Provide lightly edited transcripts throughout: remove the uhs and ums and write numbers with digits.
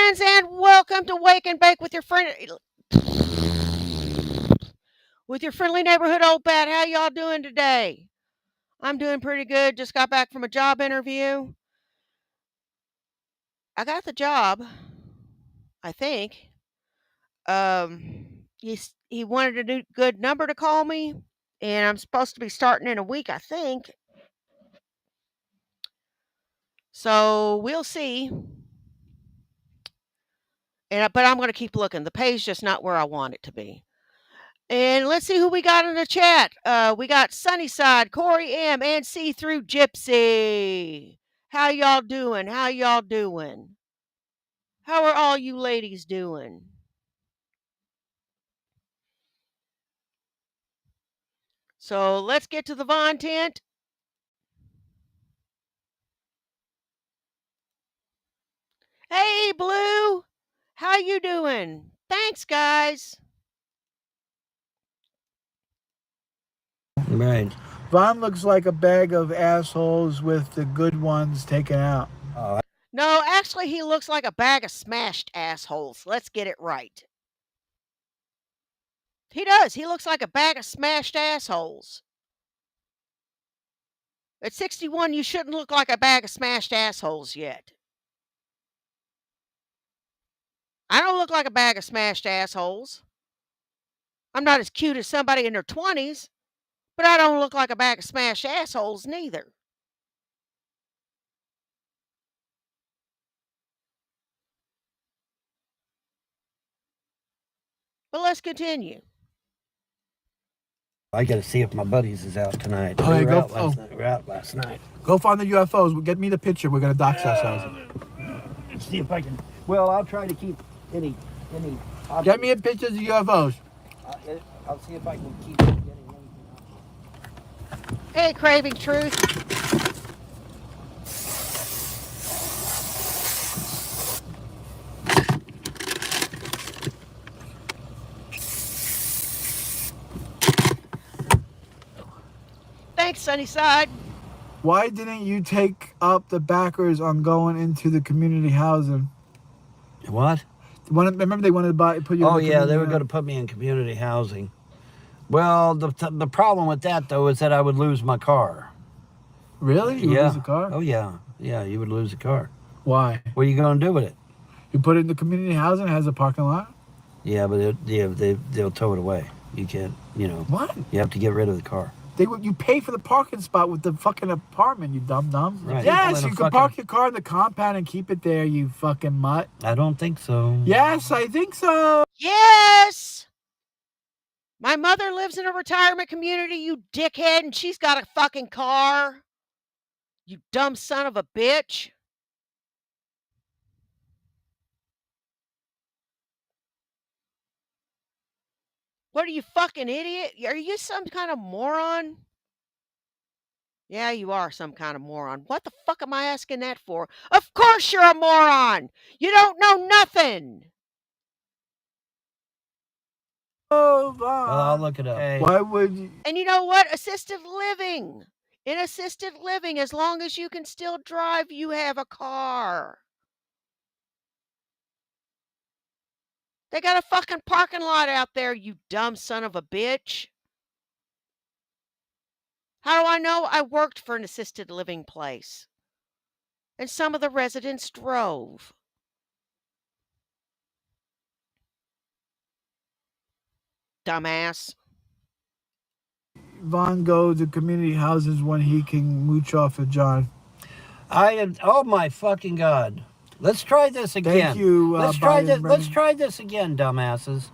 friends, and welcome to Wake and Bake with your friendly neighborhood old bat. How y'all doing today? I'm doing pretty good. Just got back from a job interview. I got the job, I think. He wanted a good number to call me, and I'm supposed to be starting in a week, I think. So we'll see. But I'm going to keep looking. The pay's just not where I want it to be. And let's see who we got in the chat. We got Sunnyside, Corey M, and See Through Gypsy. How y'all doing? How y'all doing? How are all you ladies doing? So let's get to the Von tent. Hey, Blue. How you doing? Thanks, guys. Right. Vaughn looks like a bag of assholes with the good ones taken out. No, actually, he looks like a bag of smashed assholes. Let's get it right. He does. He looks like a bag of smashed assholes. At 61, you shouldn't look like a bag of smashed assholes yet. I don't look like a bag of smashed assholes. I'm not as cute as somebody in their 20s, but I don't look like a bag of smashed assholes neither. But let's continue. I got to see if my buddies is out tonight. Oh, we yeah, were go- out last night. We were out last night. Go find the UFOs. Get me the picture. We're gonna dox ourselves. See if I can. Well, I'll try to keep any. Get me a picture of the UFOs. I'll see if I can keep getting anything. Hey, Craving Truth. Thanks, Sunnyside. Why didn't you take up the backers on going into the community housing? What? Remember they wanted to put you. Oh in the yeah, they were community going to put me in community housing. Well, the problem with that though is that I would lose my car. Really? You would lose the car? Oh yeah, you would lose the car. Why? What are you going to do with it? You put it in the community housing. It has a parking lot. Yeah, but they'll tow it away. You can't. What? You have to get rid of the car. You pay for the parking spot with the fucking apartment, you dum-dum. Right. Yes, you can park your car in the compound and keep it there, you fucking mutt. I don't think so. Yes, I think so. Yes! My mother lives in a retirement community, you dickhead, and she's got a fucking car. You dumb son of a bitch. What are you, fucking idiot? Are you some kind of moron? Yeah, you are some kind of moron. What the fuck am I asking that for? Of course you're a moron! You don't know nothing! Oh, Well, I'll look it up. Hey. Why would you? And you know what? Assisted living. In assisted living, as long as you can still drive, you have a car. They got a fucking parking lot out there, you dumb son of a bitch. How do I know? I worked for an assisted living place. And some of the residents drove. Dumbass. Vaughn go to community houses when he can mooch off of John. Oh my fucking God. Let's try this again. Thank you. Let's try this again, dumbasses.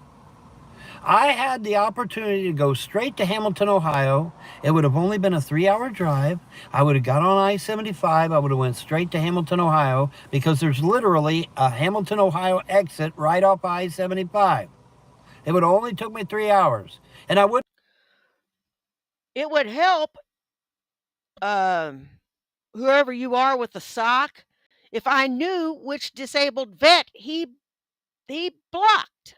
I had the opportunity to go straight to Hamilton, Ohio. It would have only been a 3-hour drive. I would have got on I-75. I would have went straight to Hamilton, Ohio, because there's literally a Hamilton, Ohio exit right off I-75. It would have only took me 3 hours. And I would. It would help, whoever you are with the sock, if I knew which disabled vet he blocked.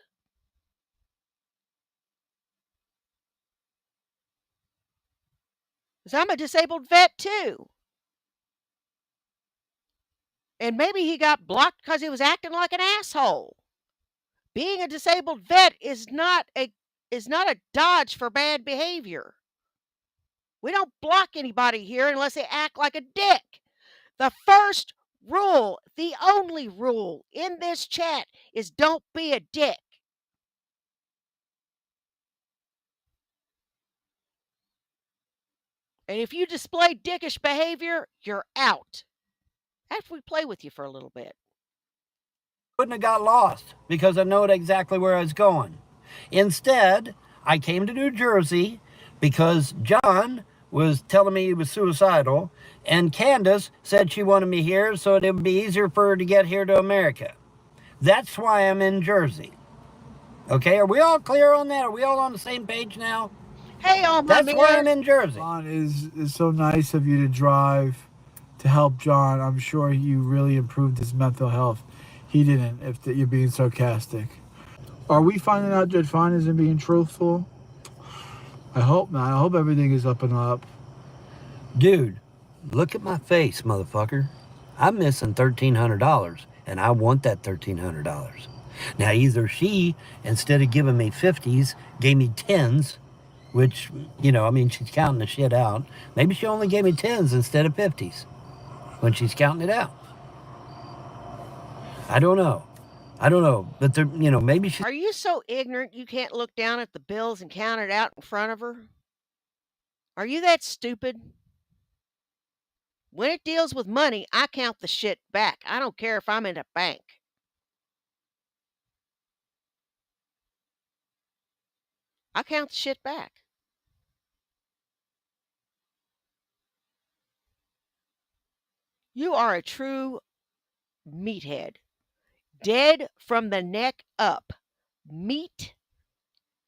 Because I'm a disabled vet too. And maybe he got blocked because he was acting like an asshole. Being a disabled vet is not a dodge for bad behavior. We don't block anybody here unless they act like a dick. The first rule, the only rule in this chat is don't be a dick. And if you display dickish behavior, you're out. After we play with you for a little bit. Wouldn't have got lost because I know exactly where I was going. Instead, I came to New Jersey because John was telling me he was suicidal, and Candace said she wanted me here so it would be easier for her to get here to America. That's why I'm in Jersey. Okay, are we all clear on that? Are we all on the same page now? Hey, all my That's why I'm in Jersey. John is so nice of you to drive to help John. I'm sure you really improved his mental health. He didn't, if you're being sarcastic. Are we finding out that Fine isn't being truthful? I hope not. I hope everything is up and up. Dude, look at my face, motherfucker. I'm missing $1,300, and I want that $1,300. Now, either she, instead of giving me 50s, gave me 10s, which, she's counting the shit out. Maybe she only gave me 10s instead of 50s when she's counting it out. I don't know. But maybe she... Are you so ignorant you can't look down at the bills and count it out in front of her? Are you that stupid? When it deals with money, I count the shit back. I don't care if I'm in a bank. I count the shit back. You are a true meathead. Dead from the neck up. Meat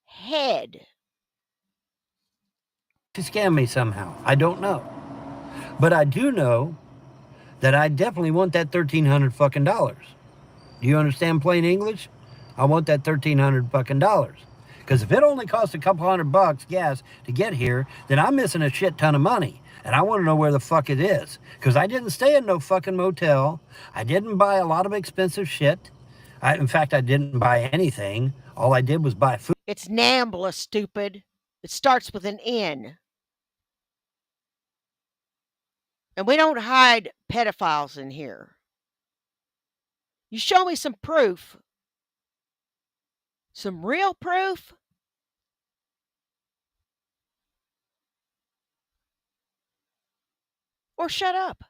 head. She scammed me somehow. I don't know. But I do know that I definitely want that $1,300 fucking dollars. Do you understand plain English? I want that $1,300 fucking dollars. Because if it only costs a couple $100 gas to get here, then I'm missing a shit ton of money. And I want to know where the fuck it is. Because I didn't stay in no fucking motel. I didn't buy a lot of expensive shit. In fact, I didn't buy anything. All I did was buy food. It's NAMBLA, stupid. It starts with an N. And we don't hide pedophiles in here. You show me some proof. Some real proof. Or shut up.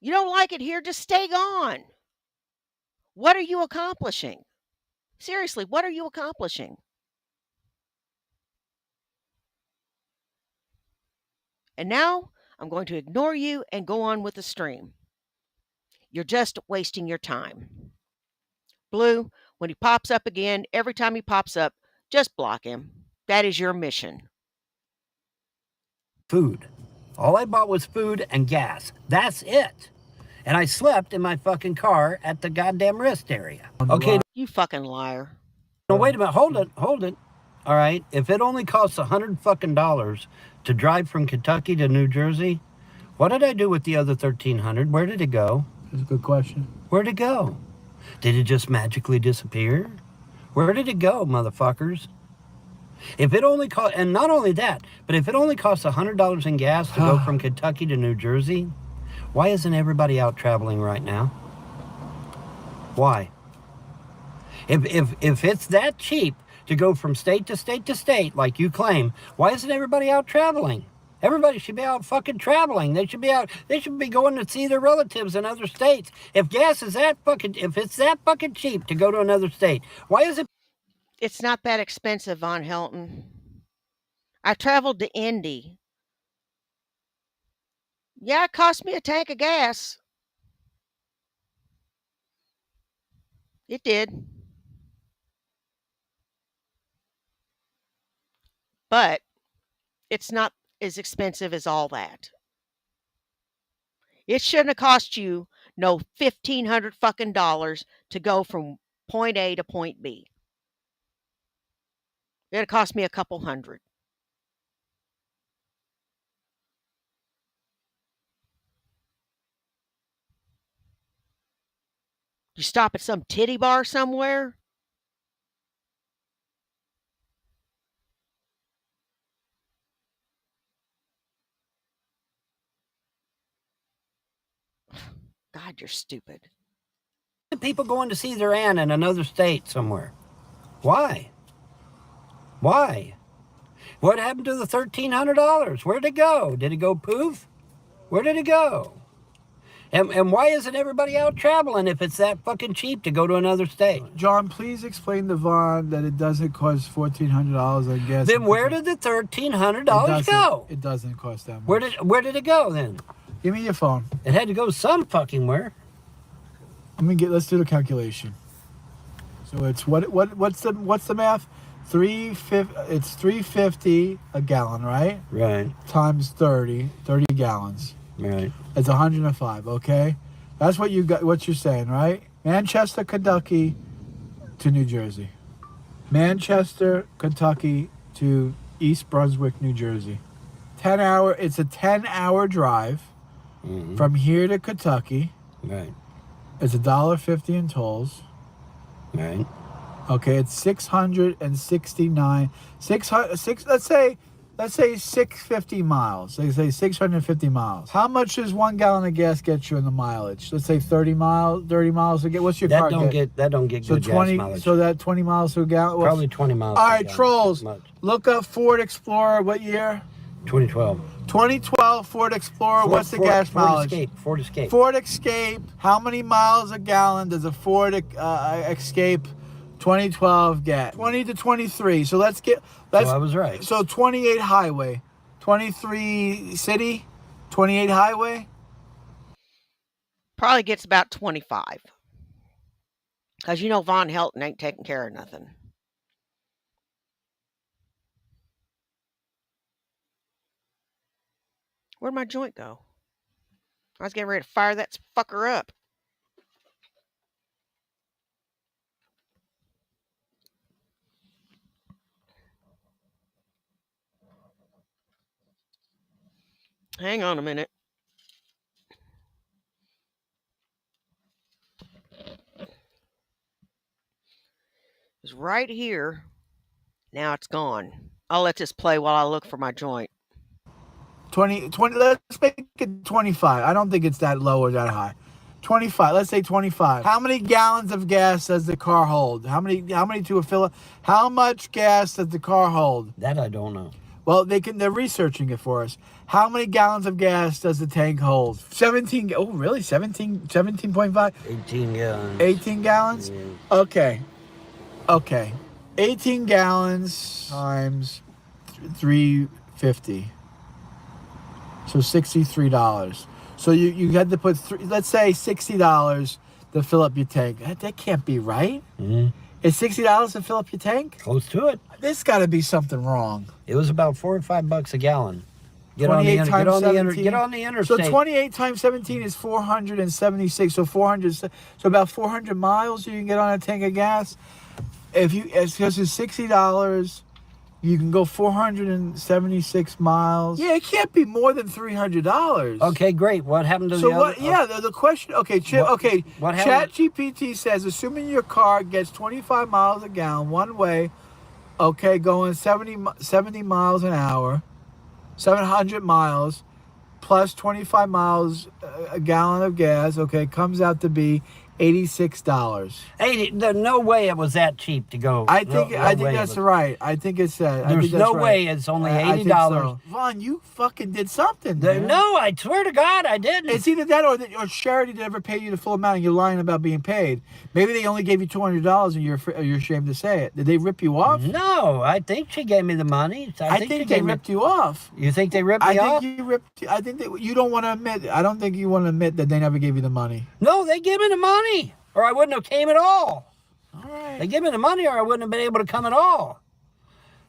You don't like it here, just stay gone. What are you accomplishing? Seriously, what are you accomplishing? And now I'm going to ignore you and go on with the stream. You're just wasting your time. Blue, when he pops up again, every time he pops up, just block him. That is your mission. Food. All I bought was food and gas. That's it. And I slept in my fucking car at the goddamn rest area. Okay. You fucking liar. No, wait a minute. Hold it. All right. If it only costs $100 fucking dollars to drive from Kentucky to New Jersey, what did I do with the other $1,300? Where did it go? That's a good question. Where'd it go? Did it just magically disappear? Where did it go, motherfuckers? If it only cost, and not only that, but if it only costs $100 in gas to go from Kentucky to New Jersey, why isn't everybody out traveling right now? Why? If it's that cheap to go from state to state to state, like you claim, why isn't everybody out traveling? Everybody should be out fucking traveling. They should be going to see their relatives in other states. If it's that fucking cheap to go to another state, why is it? It's not that expensive, Von Helton. I traveled to Indy. Yeah, it cost me a tank of gas. It did. But it's not as expensive as all that. It shouldn't have cost you no $1,500 fucking dollars to go from point A to point B. It cost me a couple hundred. You stop at some titty bar somewhere? God, you're stupid. People going to see their aunt in another state somewhere. Why? Why? What happened to the $1,300? Where'd it go? Did it go poof? Where did it go? And why isn't everybody out traveling if it's that fucking cheap to go to another state? John, please explain to Vaughn that it doesn't cost $1,400, I guess. Then where did the $1,300 go? It doesn't cost that much. Where did it go then? Give me your phone. It had to go some fucking where. Let's do the calculation. So it's what's the math? It's $3.50 a gallon, right? Right. Times 30 gallons. Right. It's 105, okay? That's what you got. What you're saying, right? Manchester, Kentucky to New Jersey. Manchester, Kentucky to East Brunswick, New Jersey. It's a 10-hour drive from here to Kentucky. Right. It's $1.50 in tolls. Right. Okay, it's 669. Let's say 650 miles. They say 650 miles. How much does 1 gallon of gas get you in the mileage? Let's say 30 miles. 30 miles to get. What's your car get? That don't get So good 20. gas mileage. So that 20 miles to a gallon. Probably 20 miles. All right, trolls. Look up Ford Explorer. What year? 2012. 2012 Ford Explorer. What's the gas mileage? Ford Escape. Ford Escape. How many miles a gallon does a Ford Escape 2012 get? 20 to 23. So let's get. So I was right. So 28 highway, 23 city, 28 highway. Probably gets about 25. Because you know Von Helton ain't taking care of nothing. Where'd my joint go? I was getting ready to fire that fucker up. Hang on a minute. It's right here. Now it's gone. I'll let this play while I look for my joint. 20, let's make it 25. I don't think it's that low or that high. 25. Let's say 25. How many gallons of gas does the car hold? How many to a fill? How much gas does the car hold? That I don't know. Well, they're researching it for us. How many gallons of gas does the tank hold? 17. Oh, really? 17.5? 18 gallons. 18 gallons? Yeah. Okay. 18 gallons times 350. So $63. So you had to put let's say $60 to fill up your tank. That can't be right. Mm-hmm. It's $60 to fill up your tank? Close to it. There's got to be something wrong. It was about $4 or $5 a gallon. Get on the interstate. So 28 times 17 is 476. So 400. So about 400 miles you can get on a tank of gas. Because it's $60, you can go 476 miles. Yeah, it can't be more than $300. Okay, great. What happened to so the what? other? Yeah, the question. Okay, what happened? ChatGPT says, assuming your car gets 25 miles a gallon one way, okay, going 70 miles an hour, 700 miles, plus 25 miles a gallon of gas. Okay, comes out to be $86. No way it was that cheap to go. I think that's right. I think it's there's no way it's only $80. So. Vaughn, you fucking did something. No, I swear to God, I didn't. It's either that or Charity never paid you the full amount and you're lying about being paid. Maybe they only gave you $200 and you're ashamed to say it. Did they rip you off? No, I think she gave me the money. I think they ripped you off. You think they ripped me off? I think that you don't want to admit. I don't think you want to admit that they never gave you the money. No, they gave me the money. Or I wouldn't have came at all. All right. They give me the money or I wouldn't have been able to come at all.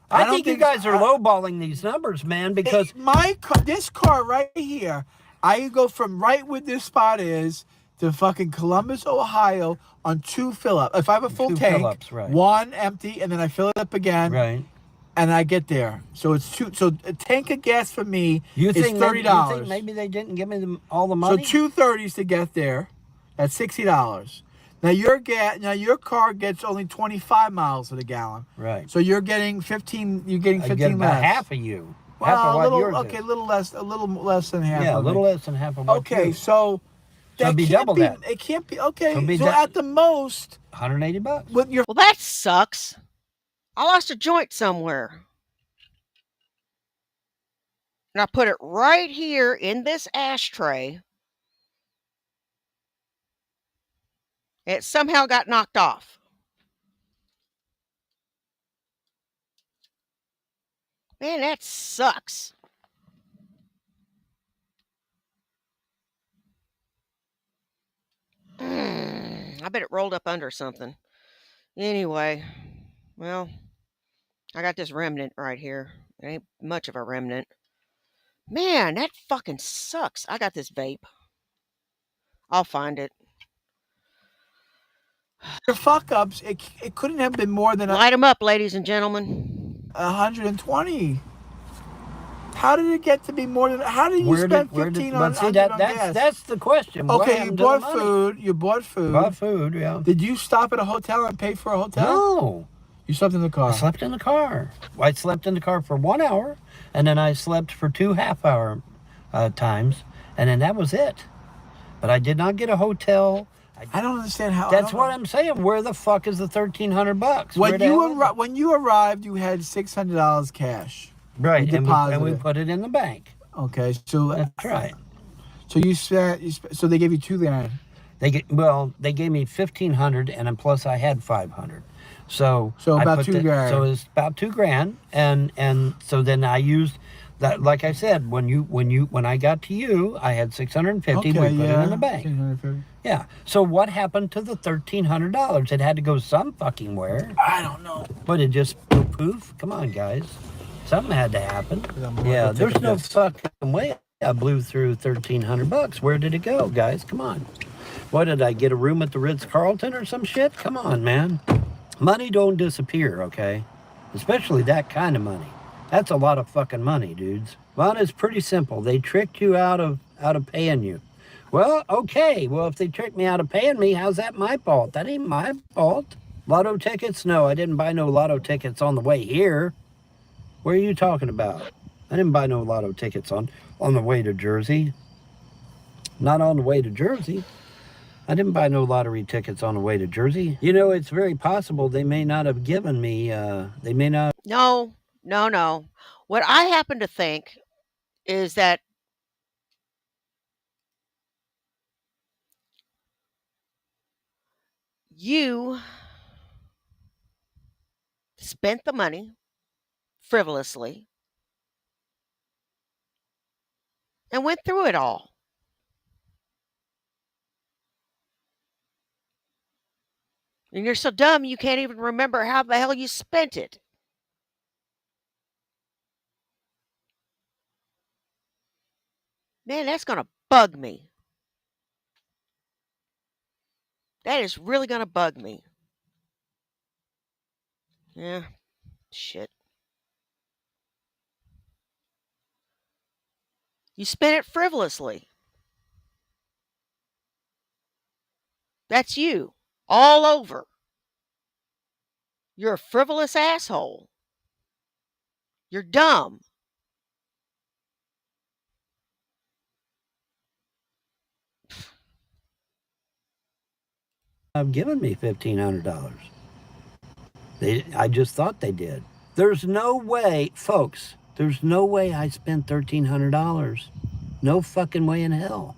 I think you guys are lowballing these numbers, man, because... This car right here, I go from right where this spot is to fucking Columbus, Ohio on 2 fill-up. If I have a full tank, right. 1 empty, and then I fill it up again. Right. And I get there. So it's 2. So a tank of gas for me is $30. You think maybe they didn't give me all the money? So $2.30s to get there. That's $60. Now your car gets only 25 miles to the gallon. Right. So you're getting 15. You're getting 15 I get about less. half of you. Well, half of what little, yours okay, is. a little less than half. Yeah, a of little it. less than half of what Okay, you. so that it'd be can't double be. that. It can't be. Okay, it'd be so that- at the most, $180. with your Well, that sucks. I lost a joint somewhere. And I put it right here in this ashtray. It somehow got knocked off. Man, that sucks. I bet it rolled up under something. Anyway, well, I got this remnant right here. It ain't much of a remnant. Man, that fucking sucks. I got this vape. I'll find it. fuck ups, it couldn't have been more than Light them up, ladies and gentlemen. 120. How did it get to be more than? How did you spend 15 on, but see, on gas? that's the question. What Okay, you happened to the bought money? food. You bought food. Bought food, yeah. Did you stop at a hotel and pay for a hotel? No. You slept in the car. I slept in the car. I slept in the car for 1 hour, and then I slept for 2 half-hour times, and then that was it. But I did not get a hotel. I don't understand how. That's what I'm saying. Where the fuck is the $1,300? When you arrived, you had $600 cash. Right, You and deposited we it. put it in the bank. Okay, so That's right. So you spent. So they gave you $2,000. They gave me $1,500, and then plus I had $500. So So I about put $2,000. So it's about $2,000, and so then I used that. Like I said, when I got to you, I had $650. Okay, we put yeah. it in the bank. $650. Yeah. So what happened to the $1,300? It had to go some fucking where. I don't know. But it just poof. Come on, guys. Something had to happen. I'm gonna Yeah. go take There's a no piss. fucking way I blew through $1,300. Where did it go, guys? Come on. What did I get a room at the Ritz-Carlton or some shit? Come on, man. Money don't disappear, okay? Especially that kind of money. That's a lot of fucking money, dudes. Well, it's pretty simple. They tricked you out of paying you. Well, okay. Well, if they tricked me out of paying me, how's that my fault? That ain't my fault. Lotto tickets? No, I didn't buy no lotto tickets on the way here. Where are you talking about? I didn't buy no lotto tickets on the way to Jersey. Not on the way to Jersey. I didn't buy no lottery tickets on the way to Jersey. You know, it's very possible they may not have given me, they may not. No. What I happen to think is that you spent the money frivolously and went through it all. And you're so dumb you can't even remember how the hell you spent it. Man, that's going to bug me. That is really going to bug me. Yeah, shit. You spent it frivolously. That's you. All over. You're a frivolous asshole. You're dumb. Have given me $1,500. I just thought they did. There's no way, folks. There's no way I spent $1,300. No fucking way in hell.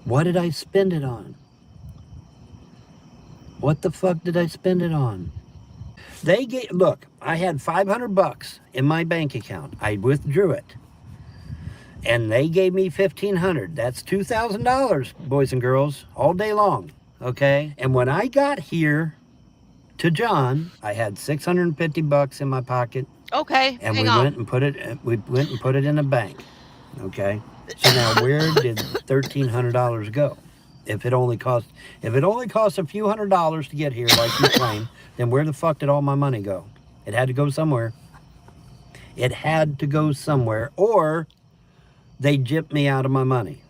What did I spend it on? What the fuck did I spend it on? Look, I had $500 in my bank account. I withdrew it. And they gave me $1,500. That's $2,000, boys and girls, all day long. Okay? And when I got here to John, I had $650 in my pocket. Okay, And hang we on. went and put it in a bank. Okay? So now where did $1,300 go? If it only cost a few $100s to get here, like you claim, then where the fuck did all my money go? It had to go somewhere. It had to go somewhere, or they gypped me out of my money,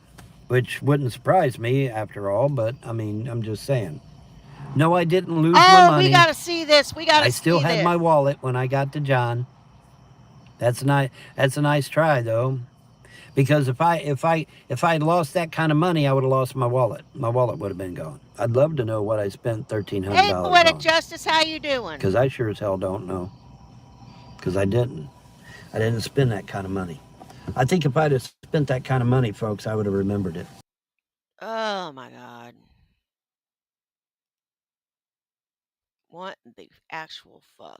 which wouldn't surprise me after all. But I mean, I'm just saying. No, I didn't lose my Oh, money. we got to see this. We got to I see still had this. my wallet when I got to John. That's a nice try though. Because if I had lost that kind of money, I would have lost my wallet. My wallet would have been gone. I'd love to know what I spent Hey, $1,300 Poetic on. Justice, how you doing? Because I sure as hell don't know. Because I didn't. I didn't spend that kind of money. I think if I'd have spent that kind of money, folks, I would have remembered it. Oh my God. What the actual fuck?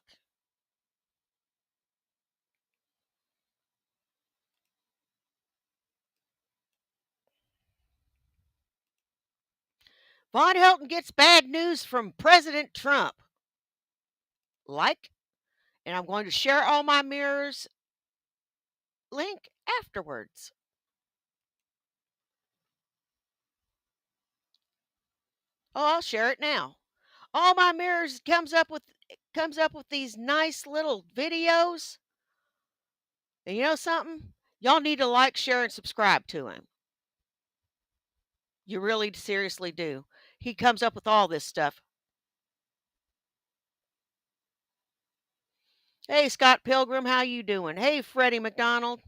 Von Helton gets bad news from President Trump. Like, and I'm going to share all my mirrors link afterwards. Oh, I'll share it now. All my mirrors comes up with these nice little videos. And you know something? Y'all need to like, share, and subscribe to him. You really seriously do. He comes up with all this stuff. Hey, Scott Pilgrim, how you doing? Hey, Freddie McDonald.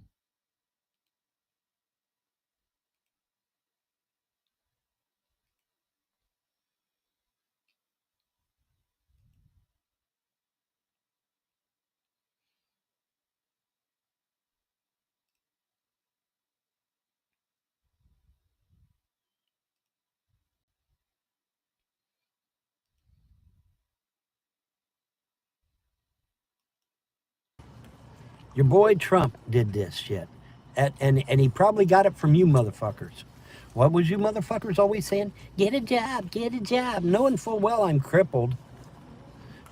Your boy Trump did this shit. And he probably got it from you motherfuckers. What was you motherfuckers always saying? Get a job, get a job, knowing full well I'm crippled.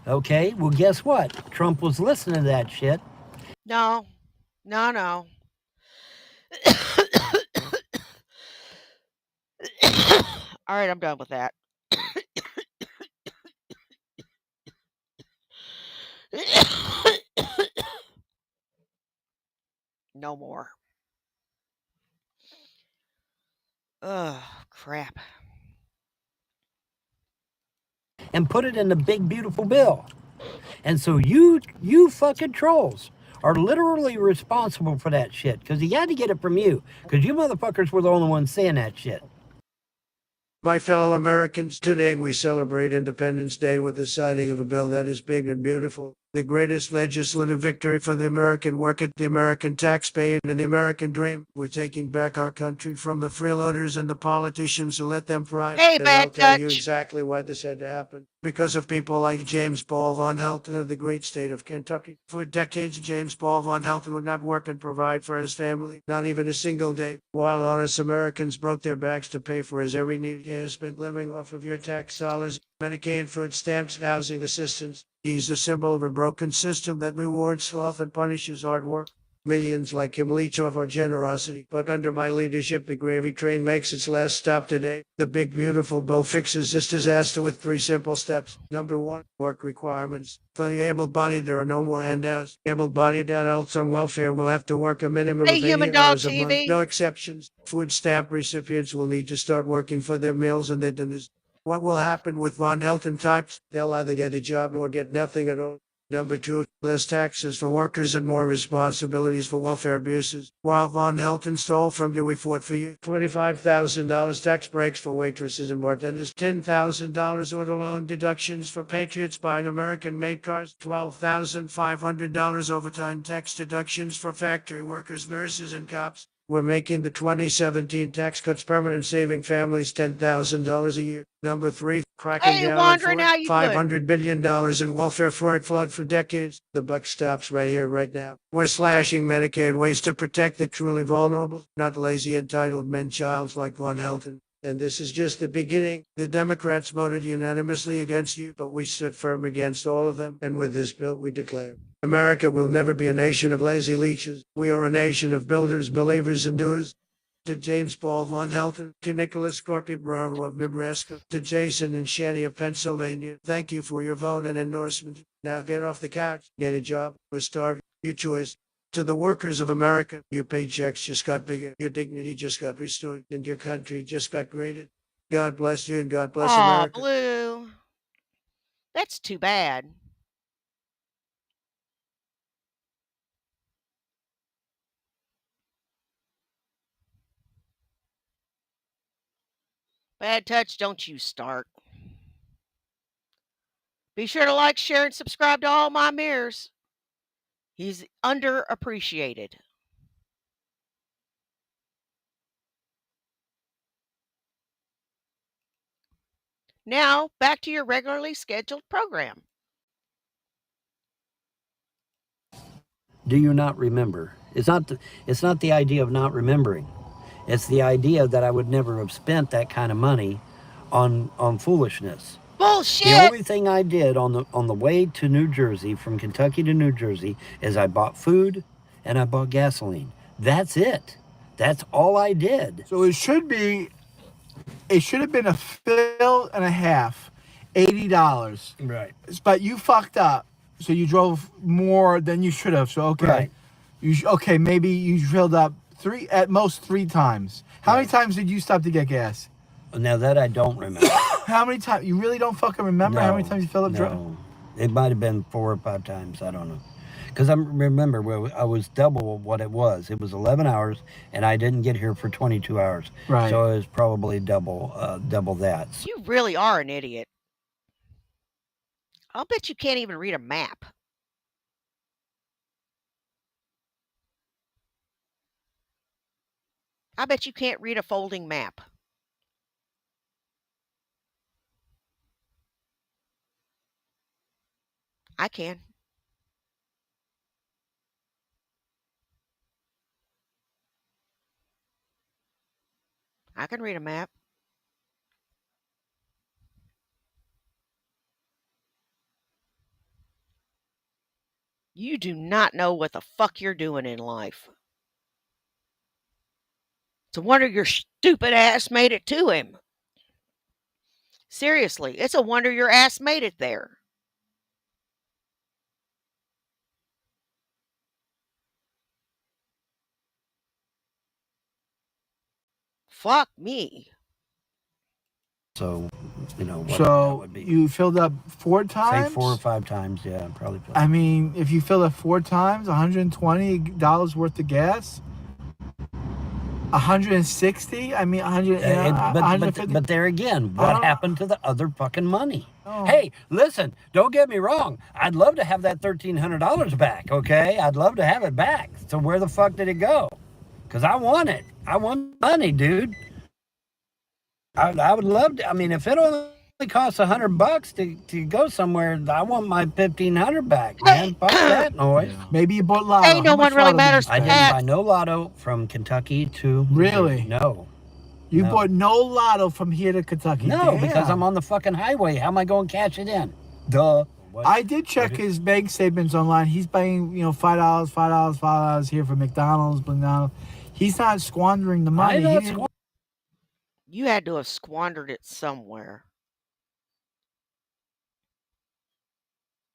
Okay, well, guess what? Trump was listening to that shit. No, no. All right, I'm done with that. No more. Ugh, crap. And put it in the big, beautiful bill. And so you fucking trolls are literally responsible for that shit because he had to get it from you because you motherfuckers were the only ones saying that shit. My fellow Americans, today we celebrate Independence Day with the signing of a bill that is big and beautiful. The greatest legislative victory for the American worker, the American taxpayer, and the American dream. We're taking back our country from the freeloaders and the politicians who let them pride. Hey, And I'll Bad tell you Dutch. exactly why this had to happen. Because of people like James Paul Von Helton of the great state of Kentucky. For decades, James Paul Von Helton would not work and provide for his family, not even a single day, while honest Americans broke their backs to pay for his every need. He has been living off of your tax dollars, Medicaid, food stamps, and housing assistance. He's a symbol of a broken system that rewards sloth and punishes hard work. Millions like him leech off our generosity, but under my leadership, the gravy train makes its last stop today. The big, beautiful bill fixes this disaster with 3 simple steps. Number 1, work requirements. For the able-bodied, there are no more handouts. Able-bodied adults on welfare will have to work a minimum Hey, of Human 80 Dog hours a month. TV. No exceptions. Food stamp recipients will need to start working for their meals and their dinners. What will happen with Von Helton types? They'll either get a job or get nothing at all. Number 2, less taxes for workers and more responsibilities for welfare abuses. While Von Helton stole from you, we fought for you. $25,000 tax breaks for waitresses and bartenders. $10,000 auto loan deductions for patriots buying American-made cars. $12,500 overtime tax deductions for factory workers, nurses, and cops. We're making the 2017 tax cuts permanent, saving families $10,000 a year. Number 3, cracking Hey, down on Wandering, fraud. how you doing? $500 billion in welfare fraud for decades. The buck stops right here, right now. We're slashing Medicaid ways to protect the truly vulnerable, not lazy, entitled men-childs like Von Helton. And this is just the beginning. The Democrats voted unanimously against you, but we stood firm against all of them. And with this bill, we declare America will never be a nation of lazy leeches. We are a nation of builders, believers, and doers. To James Paul Von Helton, to Nicholas Scorpio Bravo of Nebraska, to Jason and Shanny of Pennsylvania, thank you for your vote and endorsement. Now get off the couch, get a job, or starve. Your choice. To the workers of America, your paychecks just got bigger, your dignity just got restored, and your country just got graded. God bless you and God bless Aw, America. Blue. That's too bad. Bad touch, don't you start. Be sure to like, share, and subscribe to all my mirrors. He's underappreciated. Now, back to your regularly scheduled program. Do you not remember? It's not the idea of not remembering. It's the idea that I would never have spent that kind of money on foolishness. The Bullshit! only thing I did on the way to New Jersey, from Kentucky to New Jersey, is I bought food and I bought gasoline. That's it. That's all I did. So it should have been a fill and a half, $80. Right. But you fucked up, so you drove more than you should have. So okay, Right. Okay, maybe you filled up at most three times. How many times did you stop to get gas? Now that I don't remember. How many times? You really don't fucking remember how many times you filled up? No. It might have been 4 or 5 times. I don't know. Because I remember I was double what it was. It was 11 hours, and I didn't get here for 22 hours. Right. So it was probably double that. You really are an idiot. I'll bet you can't even read a map. I bet you can't read a folding map. I can. I can read a map. You do not know what the fuck you're doing in life. It's a wonder your stupid ass made it to him. Seriously, it's a wonder your ass made it there. Fuck me. So, what that So would be. you filled up 4 times. Say 4 or 5 times, yeah, probably. I mean, if you fill up 4 times, $120 worth of gas. 160. I mean, 100. But there again, what happened to the other fucking money? Oh. Hey, listen, don't get me wrong. I'd love to have that $1,300 back, okay? I'd love to have it back. So where the fuck did it go? Because I want it. I want money, dude. I would love to. I mean, if it only costs $100 to go somewhere, I want my $1,500 back, man. Fuck that noise. Yeah. Maybe you bought lotto. Hey, no one really matters. I didn't buy no lotto from Kentucky to Really? No. You bought no lotto from here to Kentucky. No, Damn. because I'm on the fucking highway. How am I going to cash it in? Duh. What? I did check his bank statements online. He's paying, $5 here for McDonald's. He's not squandering the money. You had to have squandered it somewhere.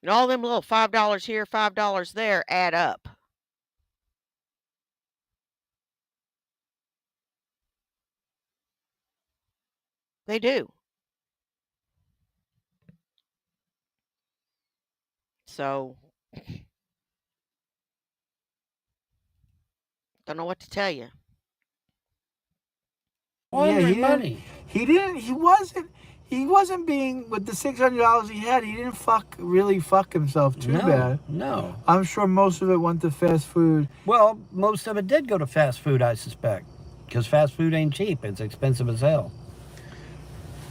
And all them little $5 here, $5 there add up. They do. So, don't know what to tell you. Money. He wasn't being with the $600 he had. He didn't really fuck himself too bad. No. I'm sure most of it went to fast food. Well, most of it did go to fast food, I suspect, because fast food ain't cheap. It's expensive as hell.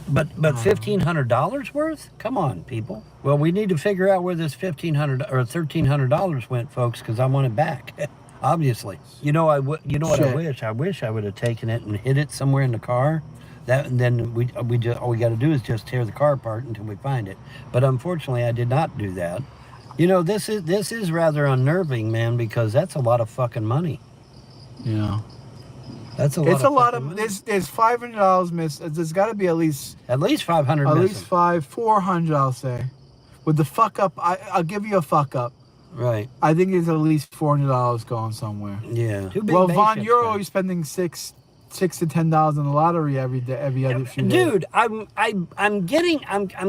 But $1,500 worth? Come on, people. Well, we need to figure out where this $1,500 or $1,300 went, folks, because I want it back. Obviously. You know what I wish? I wish I would have taken it and hid it somewhere in the car. Then we just all we got to do is just tear the car apart until we find it. But unfortunately, I did not do that. This is rather unnerving, man, because that's a lot of fucking money. Yeah. That's a lot. It's a lot of money. There's $500 missing. There's got to be at least 500. At missing. least 400, I'll say. With the fuck up, I'll give you a fuck up. Right. I think there's at least $400 going somewhere. Yeah. Well, Vaughn, you're always spending $600 $6 to $10 in the lottery every day, every other few days. Dude, I'm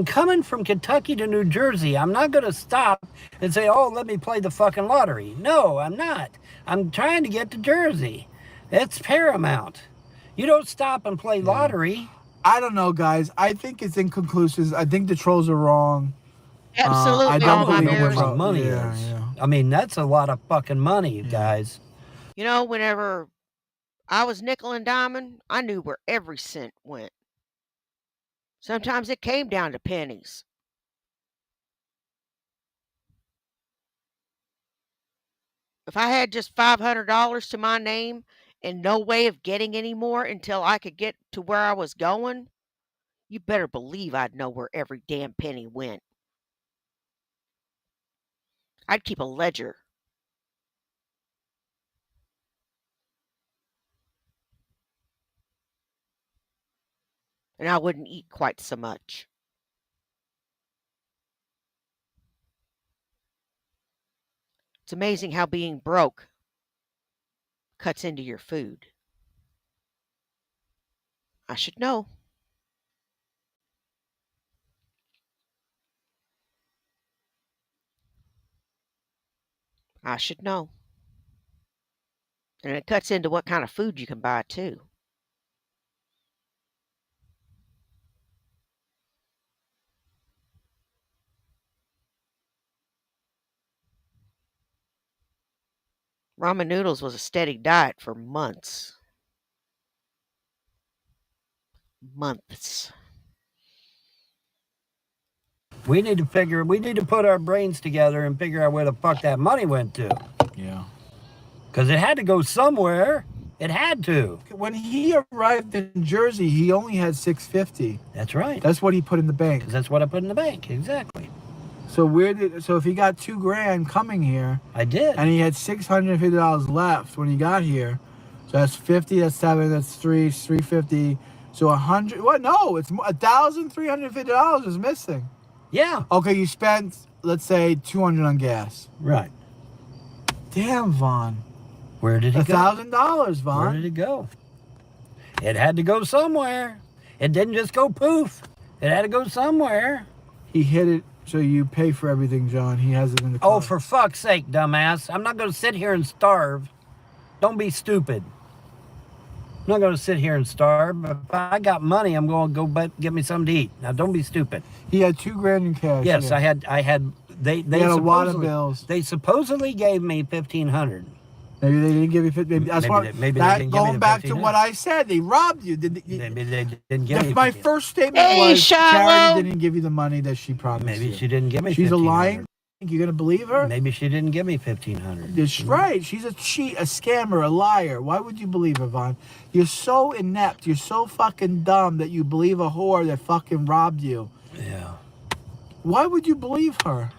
coming from Kentucky to New Jersey. I'm not going to stop and say, oh, let me play the fucking lottery. No, I'm not. I'm trying to get to Jersey. It's paramount. You don't stop and play lottery. I don't know, guys. I think it's inconclusive. I think the trolls are wrong. Absolutely, I all don't my believe where it bears. my money Yeah, is. yeah. I mean, that's a lot of fucking money, guys. You know, whenever I was nickel and diamond, I knew where every cent went. Sometimes it came down to pennies. If I had just $500 to my name and no way of getting any more until I could get to where I was going, you better believe I'd know where every damn penny went. I'd keep a ledger. And I wouldn't eat quite so much. It's amazing how being broke cuts into your food. I should know. I should know. And it cuts into what kind of food you can buy, too. Ramen noodles was a steady diet for months. Months. We need to put our brains together and figure out where the fuck that money went to. Yeah. Because it had to go somewhere. It had to. When he arrived in Jersey, he only had $650. That's right. That's what he put in the bank. Because that's what I put in the bank. Exactly. So if he got $2,000 coming here, I did. and he had $650 left when he got here, so that's 50. That's 7. That's 3. 350. So 100. What? No, it's $1,350 is missing. Yeah. Okay, you spent, let's say, $200 on gas. Right. Damn, Vaughn. Where did it go? $1,000, Vaughn. Where did it go? It had to go somewhere. It didn't just go poof. It had to go somewhere. He hit it, so you pay for everything, John. He has it in the car. Oh, for fuck's sake, dumbass. I'm not going to sit here and starve. Don't be stupid. I'm not going to sit here and starve. If I got money, I'm going to go get me something to eat. Now, don't be stupid. He had $2,000 in cash. Yes, yeah. I had. They He had a lot of bills. They supposedly gave me $1,500. Maybe they didn't give you 50. Maybe they didn't give me going the back to 1,500. what I said, they robbed you. Maybe they didn't give me. My 1,500. first statement Hey, was Shiloh! Charity didn't give you the money that she promised. Maybe you. she didn't give me. She's a 1,500. lying. You're gonna believe her? Maybe she didn't give me 1,500. That's right. She's a cheat, a scammer, a liar. Why would you believe her, Vaughn? You're so inept. You're so fucking dumb that you believe a whore that fucking robbed you. Yeah. Why would you believe her?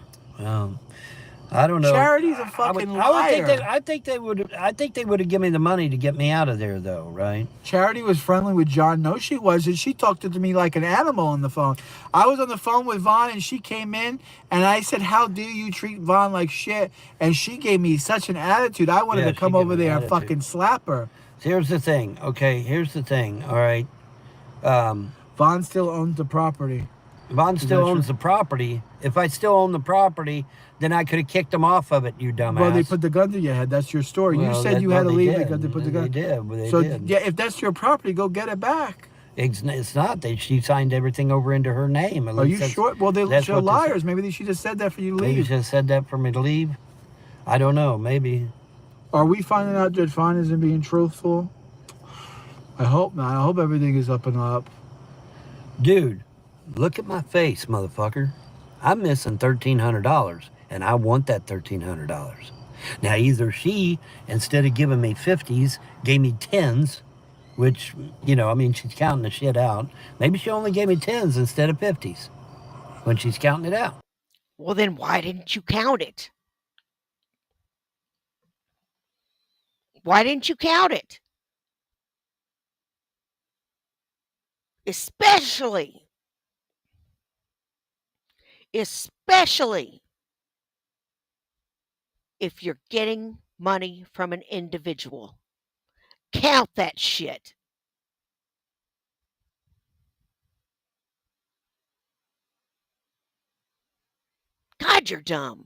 I don't know. Charity's a fucking liar. I think they would have given me the money to get me out of there, though, right? Charity was friendly with John. No, she wasn't. She talked to me like an animal on the phone. I was on the phone with Vaughn, and she came in, and I said, "How dare you treat Vaughn like shit?" And she gave me such an attitude. I wanted to come over there and fucking slap her. Here's the thing, okay? Here's the thing, all right? Vaughn still owns the property. Vaughn still owns the property. If I still own the property, then I could have kicked him off of it, you dumbass. Well, they put the gun to your head. That's your story. Well, you said you had to leave because they put the gun. They did. They So did. yeah, if that's your property, go get it back. It's not. She signed everything over into her name. At Are least you that's- sure? Well, that's they're what they liars. said. Maybe she just said that for you to Maybe leave. she just said that for me to leave. I don't know. Maybe. Are we finding out that Vaughn isn't being truthful? I hope not. I hope everything is up and up. Dude, look at my face, motherfucker. I'm missing $1,300, and I want that $1,300. Now, either she, instead of giving me 50s, gave me 10s, which, she's counting the shit out. Maybe she only gave me 10s instead of 50s when she's counting it out. Well, then why didn't you count it? Why didn't you count it? Especially if you're getting money from an individual. Count that shit. God, you're dumb.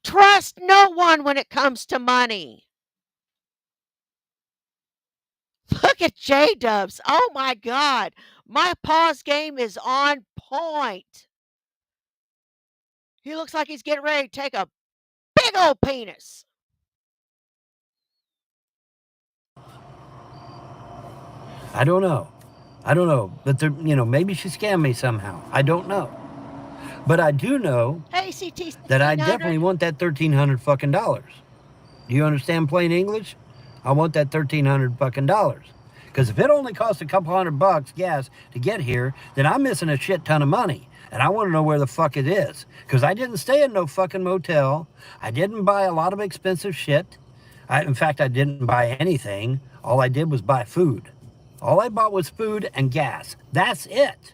Trust no one when it comes to money. Look at J Dubs. Oh my God. My pause game is on point. He looks like he's getting ready to take a big old penis. I don't know. But maybe she scammed me somehow. I don't know. But I do know Hey, CT that I definitely 1600. want that $1,300 fucking dollars. Do you understand plain English? I want that $1,300 fucking dollars. Because if it only costs a couple $100 gas to get here, then I'm missing a shit ton of money. And I want to know where the fuck it is. Because I didn't stay in no fucking motel. I didn't buy a lot of expensive shit. In fact, I didn't buy anything. All I did was buy food. All I bought was food and gas. That's it.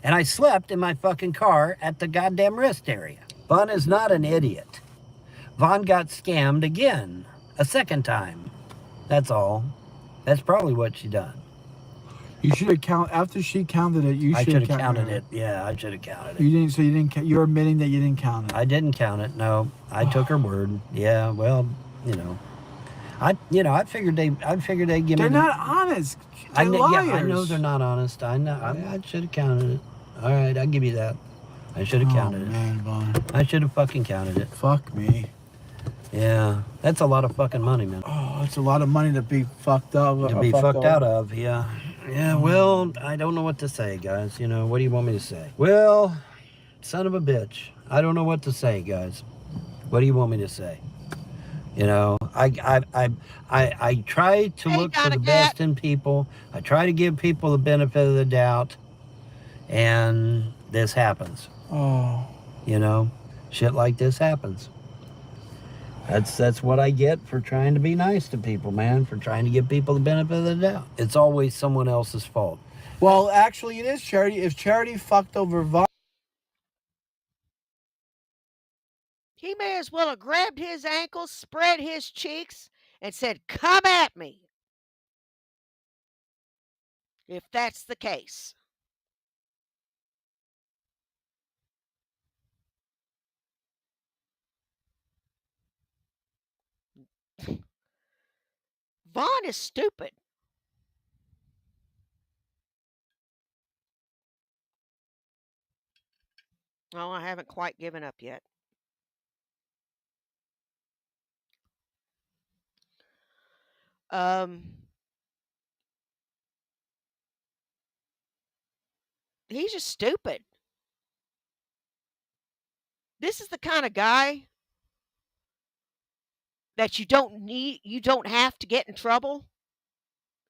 And I slept in my fucking car at the goddamn rest area. Vaughn is not an idiot. Vaughn got scammed again. A second time. That's all. That's probably what she done. You should have counted after she counted it. You I should should have have counted counted it. Yeah, I should have counted it. You didn't. So you didn't. You're admitting that you didn't count it. I didn't count it. No, I took her word. Yeah, well, I figured they'd give me. They're not honest. They're liars. Yeah, I know they're not honest. I know. I should have counted it. All right, I'll give you that. I should have counted it. Man, Vaughn. I should have fucking counted it. Fuck me. Yeah, that's a lot of fucking money, man. Oh, it's a lot of money to be fucked up. To be fucked out of, yeah. Yeah, well, I don't know what to say, guys. What do you want me to say? Well, son of a bitch. I don't know what to say, guys. What do you want me to say? I try to look for the best in people. I try to give people the benefit of the doubt. And this happens. Oh. Shit like this happens. That's what I get for trying to be nice to people, man, for trying to give people the benefit of the doubt. It's always someone else's fault. Well, actually, it is Charity. If Charity fucked over Vaughn, He may as well have grabbed his ankles, spread his cheeks, and said, "Come at me." If that's the case. Vaughn is stupid. Oh, I haven't quite given up yet. He's just stupid. This is the kind of guy that you don't have to get in trouble.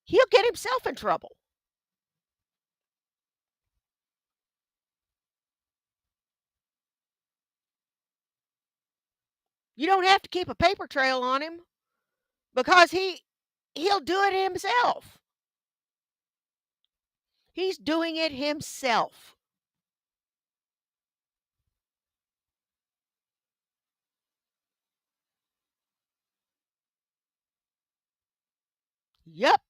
He'll get himself in trouble. You don't have to keep a paper trail on him because he'll do it himself. He's doing it himself. Yep.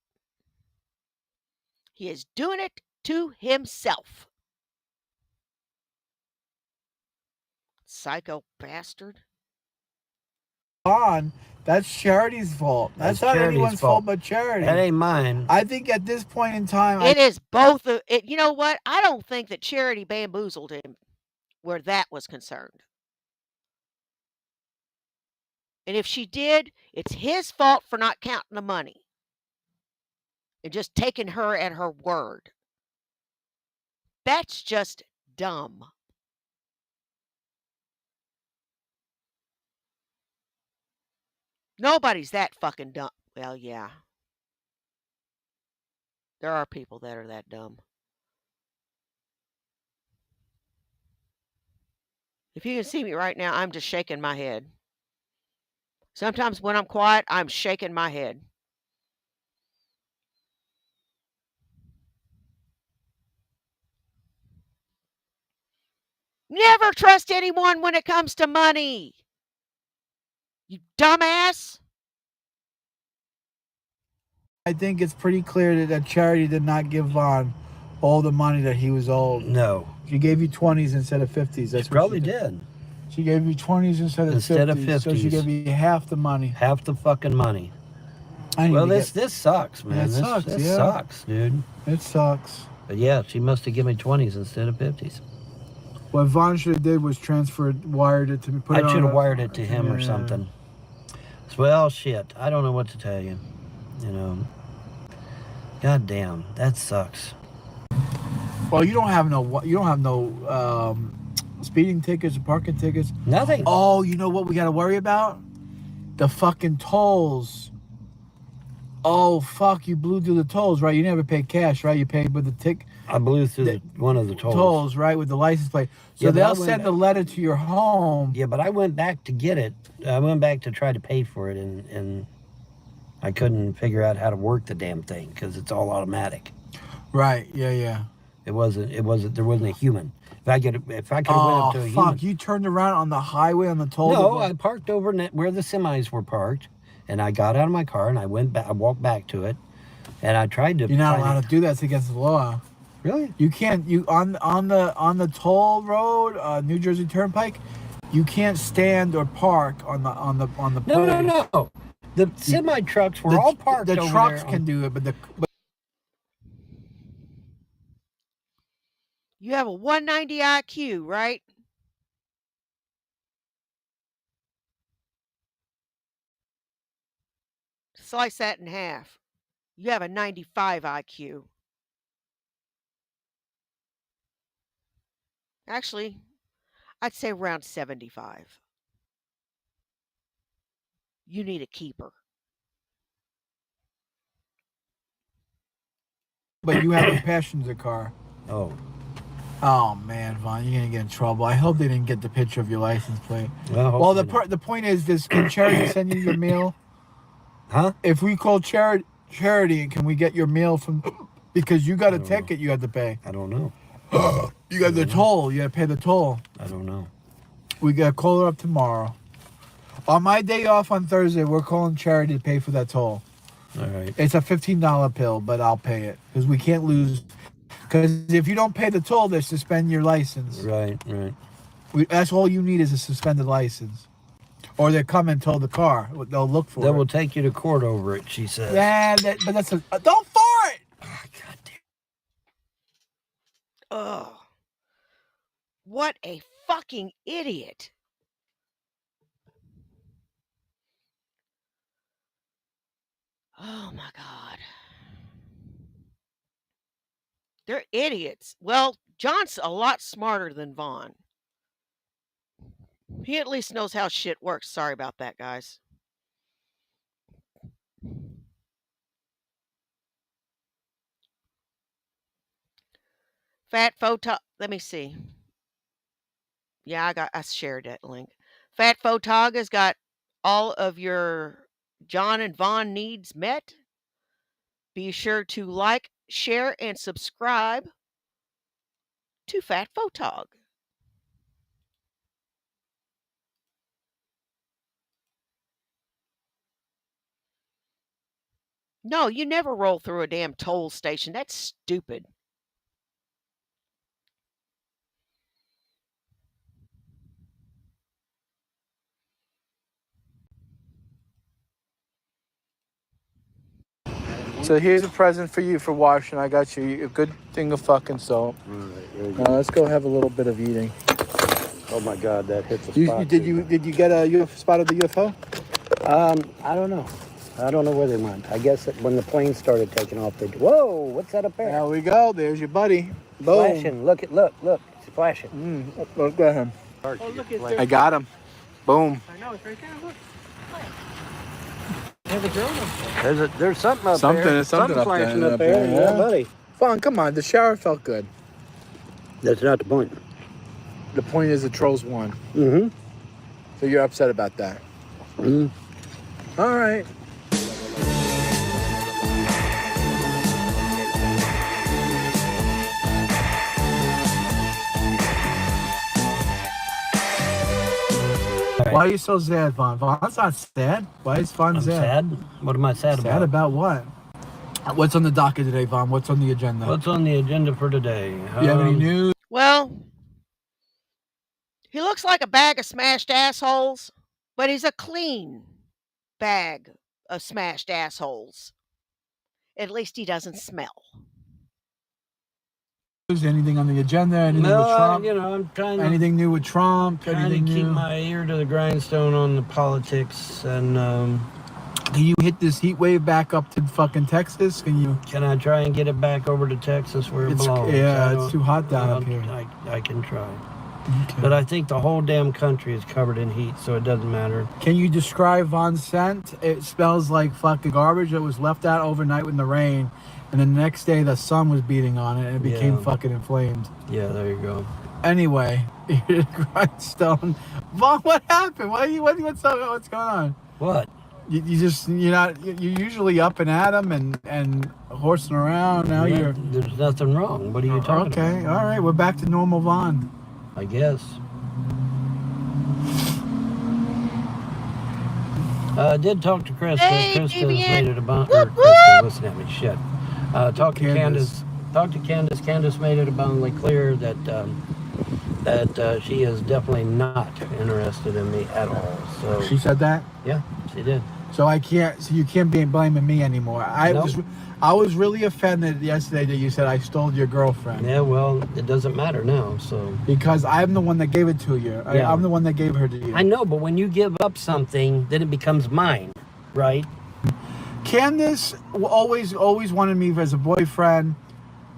He is doing it to himself. Psycho bastard. that's Charity's fault. That's not Charity's anyone's fault but Charity. That ain't mine. I think at this point in time, It is both of it. You know what? I don't think that Charity bamboozled him where that was concerned. And if she did, it's his fault for not counting the money and just taking her at her word. That's just dumb. Nobody's that fucking dumb. Well, yeah. There are people that are that dumb. If you can see me right now, I'm just shaking my head. Sometimes when I'm quiet, I'm shaking my head. Never trust anyone when it comes to money. You dumbass. I think it's pretty clear that Charity did not give Vaughn all the money that he was owed. No. She gave you 20s instead of 50s. That's She probably did. She gave you 20s instead of 50s. So she gave you half the money. Half the fucking money. Well, this sucks, man. This sucks, this sucks, dude. It sucks. But yeah, she must have given me 20s instead of 50s. What Vaughn should have did was wired it to me. I should have wired it to him or something. Well, shit. I don't know what to tell you. You know. God damn, that sucks. Well, you don't have no speeding tickets or parking tickets. Nothing. Oh, you know what we got to worry about? The fucking tolls. Oh, fuck, you blew through the tolls, right? You never paid cash, right? You paid with the tick. I blew through one of the tolls. Tolls, right, with the license plate. So yeah, they'll send a letter to your home. Yeah, but I went back to get it. I went back to try to pay for it, and I couldn't figure out how to work the damn thing because it's all automatic. Right, yeah. There wasn't a human. If I could have went up to a human. Fuck, you turned around on the highway on the toll? No, I parked over where the semis were parked. And I got out of my car and I went back. I walked back to it, and I tried to. You're not allowed to do that. It's against the law. Really? You can't. You on the toll road, New Jersey Turnpike. You can't stand or park on the. No. The semi trucks were all parked. The over trucks there can do it, but You have a 190 IQ, right? Slice that in half. You have a 95 IQ. Actually, I'd say around 75. You need a keeper. But you have a passenger car. Oh. Oh man, Vaughn, you're gonna get in trouble. I hope they didn't get the picture of your license plate. Well, the point is, can Charity send you your mail? Huh? If we call Charity, can we get your mail from? Because you got a ticket you had to pay. I don't know. You got the toll. You got to pay the toll. I don't know. We got to call her up tomorrow. On my day off on Thursday, we're calling Charity to pay for that toll. All right. It's a $15 bill, but I'll pay it because we can't lose. Because if you don't pay the toll, they suspend your license. Right. That's all you need is a suspended license. Or they come and tow the car. They'll look for it. They will take you to court over it, she says. Yeah, but that's don't fart! Oh, God damn. Ugh. What a fucking idiot. Oh my God. They're idiots. Well, John's a lot smarter than Vaughn. He at least knows how shit works. Sorry about that, guys. Fat photo. Let me see. Yeah, I shared that link. Fat Photog has got all of your John and Vaughn needs met. Be sure to like, share, and subscribe to Fat Photog. No, you never roll through a damn toll station. That's stupid. So here's a present for you for washing. I got you a good thing of fucking soap. All right, Now let's go have a little bit of eating. Oh my God, that hits a spot. Did you get a spot of the UFO? I don't know. I don't know where they went. I guess when the plane started taking off, they. Whoa! What's that up there? There we go. There's your buddy. Boom. Flashing. Look! It's flashing. Look at him. Oh, look at I got him. Boom. I know, it's right there. Look. There's something up there. Something up flashing there. up there. Yeah, buddy. Fun, come on. The shower felt good. That's not the point. The point is the trolls won. Mm-hmm. So you're upset about that. Mm-hmm. All right. Why are you so sad, Vaughn? Vaughn's not sad. Why is Vaughn I'm sad. What am I sad about? Sad about what? What's on the docket today, Vaughn? What's on the agenda? What's on the agenda for today? You have any news? Well, Well, he looks like a bag of smashed assholes, but he's a clean bag of smashed assholes. At least he doesn't smell. Anything on the agenda? Anything with Trump? I'm trying Anything new with Trump? to Anything keep new? my ear to the grindstone on the politics. And Can you hit this heat wave back up to fucking Texas? Can you? can I try and get it back over to Texas where it belongs? It's too hot down up here. I can try. Okay. But I think the whole damn country is covered in heat, so it doesn't matter. Can you describe Von's scent? It smells like fucking garbage that was left out overnight in the rain, and the next day the sun was beating on it and it became fucking inflamed. Yeah, there you go. Anyway, grindstone. Vaughn, what happened? What's going on? What? You're usually up and at 'em and horsing around. Now Yeah, there's nothing wrong. What are you talking about? Okay, all right, we're back to normal Vaughn. I guess. I did talk to Krista. Hey, Krista's Deviant. made it about. Whoop, Krista, listen at me, shit. Talk to Candace. Candace. Talk to Candace. Candace made it abundantly clear that she is definitely not interested in me at all. So She said that, yeah, she did. so you can't be blaming me anymore. Nope. I was really offended yesterday that you said I stole your girlfriend. Yeah, well, it doesn't matter now. So Because I'm the one that gave it to you. Yeah. I'm the one that gave her to you. I know, but when you give up something, then it becomes mine, right? Candace always wanted me as a boyfriend.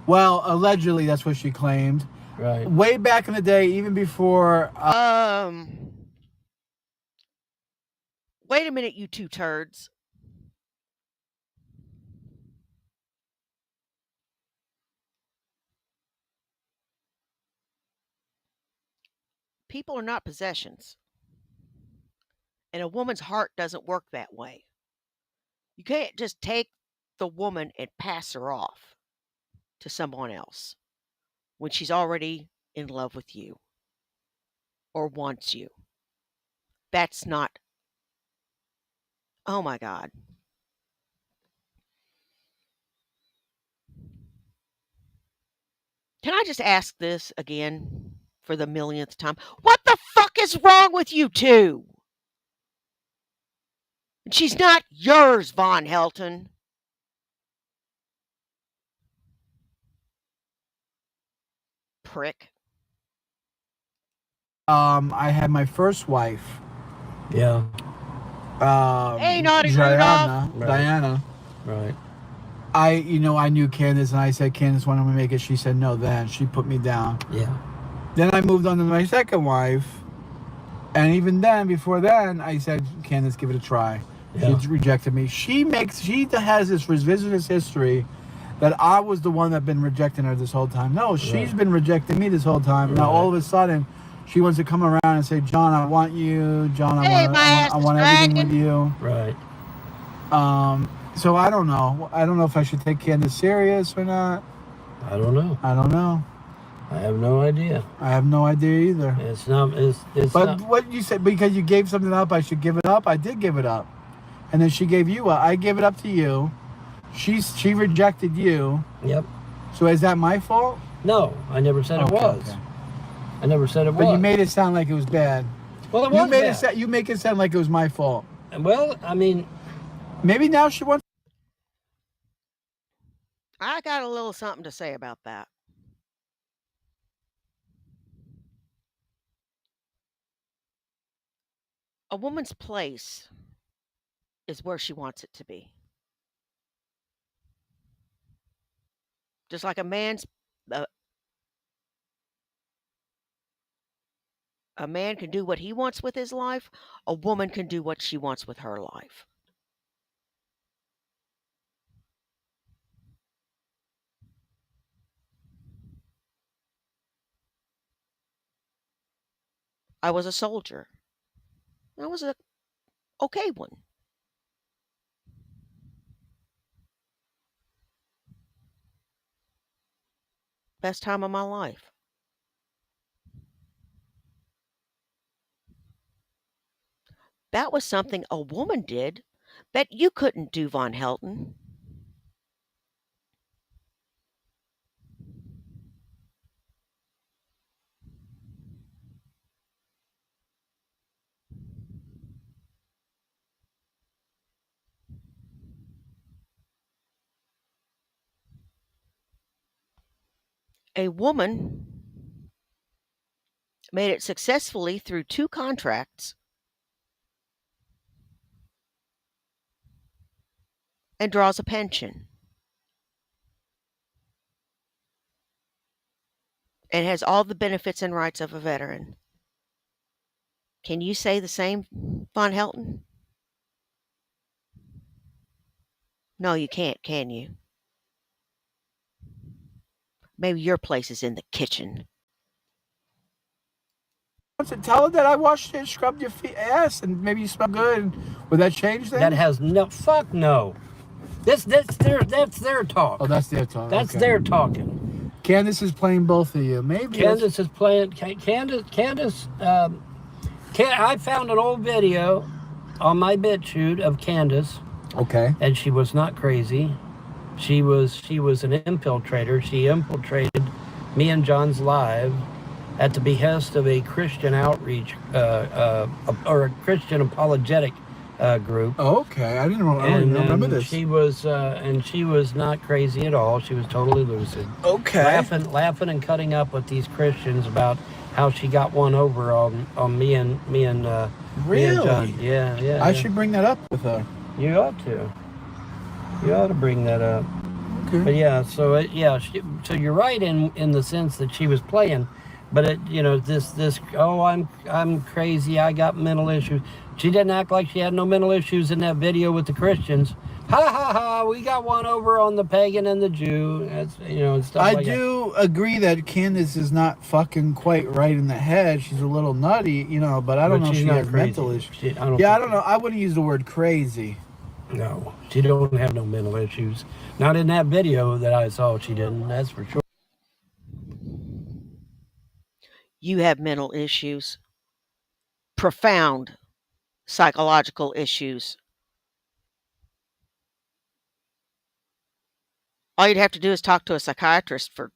Well, allegedly, that's what she claimed. Right. Way back in the day, even before. Wait a minute, you two turds. People are not possessions. And a woman's heart doesn't work that way. You can't just take the woman and pass her off to someone else when she's already in love with you or wants you. That's not. Oh my God. Can I just ask this again for the millionth time? What the fuck is wrong with you two? And she's not yours, Von Helton. Prick. I had my first wife. Yeah. Hey, naughty Diana. Rudolph. Diana. Right. I knew Candace, and I said, Candace, when am I make it? She said no. Then she put me down. Yeah. Then I moved on to my second wife, and even then, before then, I said, Candace, give it a try. Yeah. She rejected me. She has this revisionist history that I was the one that been rejecting her this whole time. No, she's been rejecting me this whole time. Now all of a sudden, she wants to come around and say, John, I want you. John, I want everything with you. Right. So I don't know. I don't know if I should take Candace serious or not. I don't know. I don't know. I have no idea. I have no idea either. It's not. It's But not. what you said, because you gave something up, I should give it up. I did give it up. And then she gave you up. I gave it up to you. She rejected you. Yep. So is that my fault? No, I never said it Okay, was. okay. I never said it was. But you made it sound like it was bad. Well, it was bad. You make it sound like it was my fault. Well, I mean, Maybe now she wants. I got a little something to say about that. A woman's place is where she wants it to be. Just like uh, a man can do what he wants with his life, a woman can do what she wants with her life. I was a soldier. I was a okay one. Best time of my life. That was something a woman did that you couldn't do, Von Helton. A woman made it successfully through 2 contracts and draws a pension and has all the benefits and rights of a veteran. Can you say the same, Von Helton? No, you can't, can you? Maybe your place is in the kitchen. Tell her that I washed it, scrubbed your feet, ass, and maybe you smell good. Would that change things? That has no, fuck no. That's their talk. Oh, that's their talk. That's okay. their talking. Candace is playing both of you. Maybe Candace is playing. Candace. I found an old video on my BitChute of Candace, Okay. and she was not crazy. She was an infiltrator. She infiltrated me and John's live at the behest of a Christian outreach or a Christian apologetic group. Okay, I don't remember this. She was not crazy at all. She was totally lucid. Okay. Laughing and cutting up with these Christians about how she got one over on me and Really? John. Yeah. I should bring that up with her. You ought to. You ought to bring that up. Okay. But yeah, so so you're right in the sense that she was playing, but I'm crazy. I got mental issues. She didn't act like she had no mental issues in that video with the Christians. Ha ha ha! We got one over on the pagan and the Jew. That's and stuff I like that. do agree that Candace is not fucking quite right in the head. She's a little nutty, but I don't know if she has mental issues. I don't know. I wouldn't use the word crazy. No, she don't have no mental issues. Not in that video that I saw. She didn't. That's for sure. You have mental issues, profound psychological issues. All you'd have to do is talk to a psychiatrist for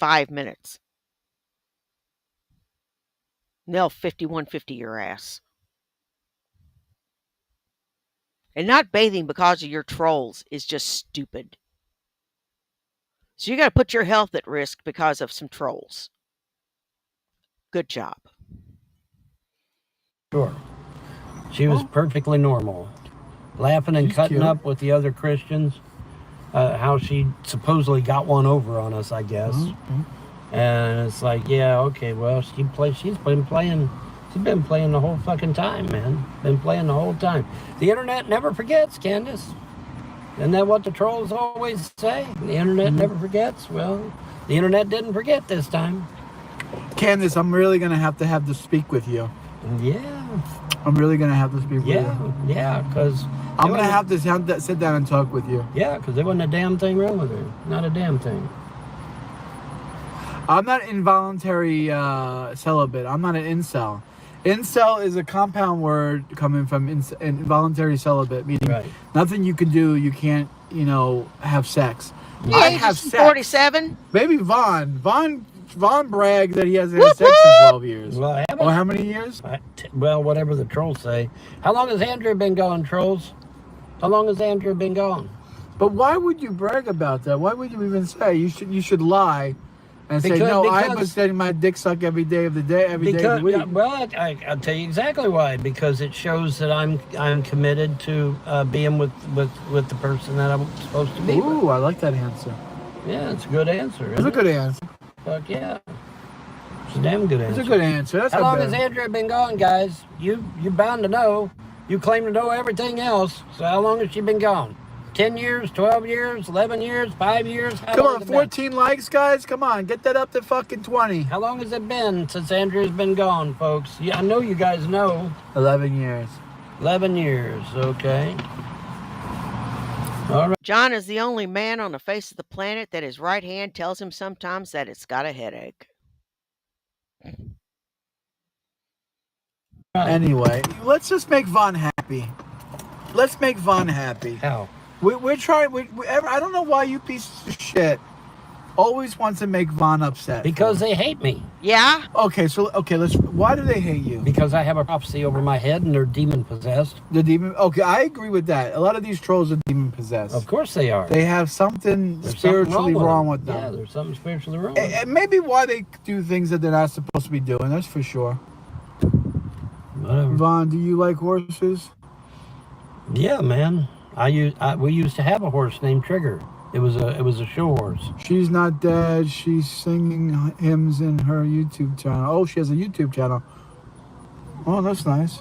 5 minutes. And they'll 5150 your ass. And not bathing because of your trolls is just stupid. So you got to put your health at risk because of some trolls. Good job. Sure. She was perfectly normal. Laughing and cutting cute. up with the other Christians. How she supposedly got one over on us, I guess. Mm-hmm. And it's like, yeah, okay, well, she's been playing the whole fucking time, man. Been playing the whole time. The internet never forgets, Candace. Isn't that what the trolls always say? The internet never forgets. Well, the internet didn't forget this time. Candace, I'm really going to have to speak with you. Yeah. I'm really going to have to speak with you. Yeah, because... I'm going to have to sit down and talk with you. Yeah, because there wasn't a damn thing wrong with her. Not a damn thing. I'm not involuntary celibate. I'm not an incel. Incel is a compound word coming from involuntary celibate, meaning nothing you can do, you can't, have sex. Yeah, I have sex. 47. Maybe Vaughn bragged that he hasn't had sex in 12 years. Well, or how many years? Whatever the trolls say. How long has Andrea been gone, trolls? How long has Andrea been gone? But why would you brag about that? Why would you even say? You should lie and say, no, I'm getting my dick sucked every day of the week. Well, I'll tell you exactly why. Because it shows that I'm committed to being with the person that I'm supposed to be with. Ooh, I like that answer. Yeah, it's a good answer. It's a good answer. Fuck yeah. It's a damn good answer. It's a good answer. That's How long has Andrea been gone, guys? You're bound to know. You claim to know everything else. So how long has she been gone? 10 years, 12 years, 11 years, 5 years? Come on, 14 likes, guys. Come on, get that up to fucking 20. How long has it been since Andrea's been gone, folks? Yeah, I know you guys know. 11 years. 11 years, okay. All right. John is the only man on the face of the planet that his right hand tells him sometimes that it's got a headache. Anyway, let's just make Vaughn happy. Let's make Vaughn happy. How? We're trying. I don't know why you pieces of shit always wants to make Vaughn upset. Because they hate me. Yeah? Okay, let's. Why do they hate you? Because I have a prophecy over my head and they're demon possessed. The demon. Okay, I agree with that. A lot of these trolls are demon possessed. Of course they are. They have something There's spiritually something wrong with them. Yeah, there's something spiritually wrong with them. And maybe why they do things that they're not supposed to be doing. That's for sure. Whatever. Vaughn, do you like horses? Yeah, man. We used to have a horse named Trigger. It was a show horse. She's not dead. She's singing hymns in her YouTube channel. Oh, she has a YouTube channel. Oh, that's nice.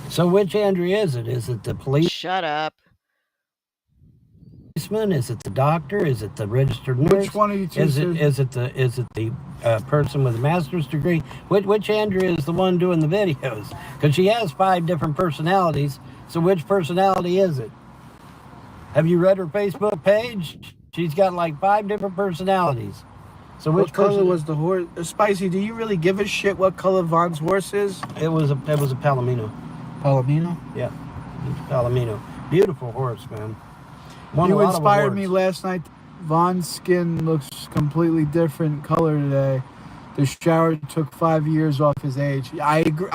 So which Andrea is it? Is it the policeman? Shut up. Is it the doctor? Is it the registered nurse? Which one of you two? Is it the person with a master's degree? Which Andrea is the one doing the videos? Because she has 5 different personalities. So which personality is it? Have you read her Facebook page? She's got like 5 different personalities. So What color was the horse? Spicy, do you really give a shit what color Vaughn's horse is? It was a Palomino. Palomino? Yeah, Palomino. Beautiful horse, man. You inspired me last night. Vaughn's skin looks completely different color today. The shower took 5 years off his age. I agree.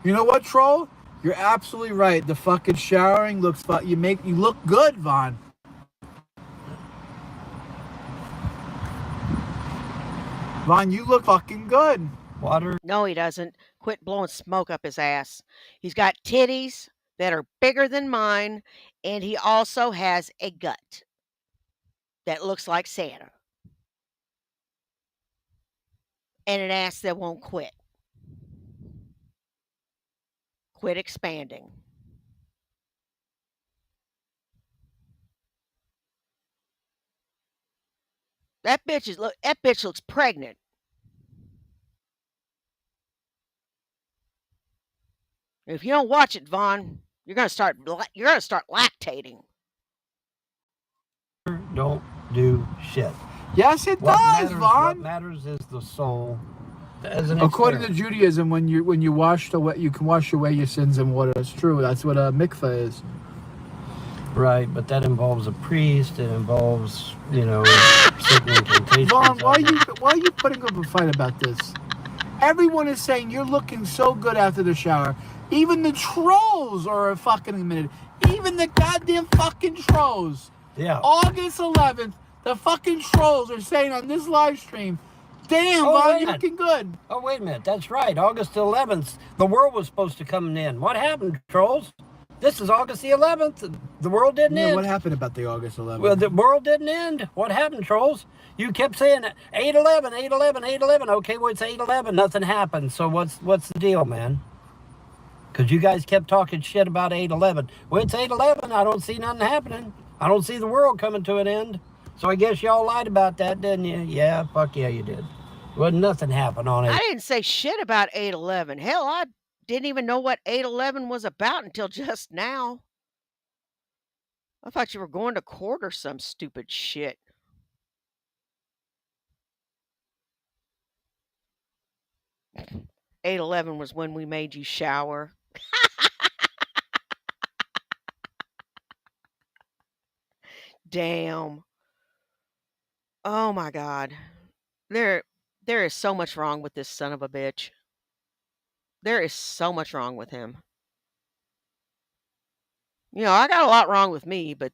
You know what, troll? You're absolutely right. The fucking showering looks. You look good, Vaughn. Vaughn, you look fucking good. Water. No, he doesn't. Quit blowing smoke up his ass. He's got titties that are bigger than mine, and he also has a gut that looks like Santa. And an ass that won't quit. Quit expanding. That bitch looks pregnant. If you don't watch it, Vaughn, you're gonna start lactating. Don't do shit. Yes, it What does, matters, Vaughn. What matters is the soul. As an According to experiment. Judaism, when you wash away, you can wash away your sins in water. It's true. That's what a mikveh is. Right, but that involves a priest. It involves, certain incantations. Vaughn, why are you putting up a fight about this? Everyone is saying you're looking so good after the shower. Even the trolls are fucking admitted. Even the goddamn fucking trolls. Yeah. August 11th, the fucking trolls are saying on this live stream, damn, Vaughn, you're looking good. Oh, wait a minute. That's right. August 11th, the world was supposed to come in. What happened, trolls? This is August the 11th. The world didn't end. What happened about the August 11th? Well, the world didn't end. What happened, trolls? You kept saying 8/11, 8/11, 8/11. Okay, well, it's 8/11. Nothing happened. So what's the deal, man? Because you guys kept talking shit about 8/11. Well, it's 8/11. I don't see nothing happening. I don't see the world coming to an end. So I guess y'all lied about that, didn't you? Yeah, fuck yeah, you did. Well, nothing happened on it. I didn't say shit about 8/11. Hell, I didn't even know what 8/11 was about until just now. I thought you were going to court or some stupid shit. '8 8/11 was when we made you shower. Damn. Oh my God. There is so much wrong with this son of a bitch. There is so much wrong with him. I got a lot wrong with me, but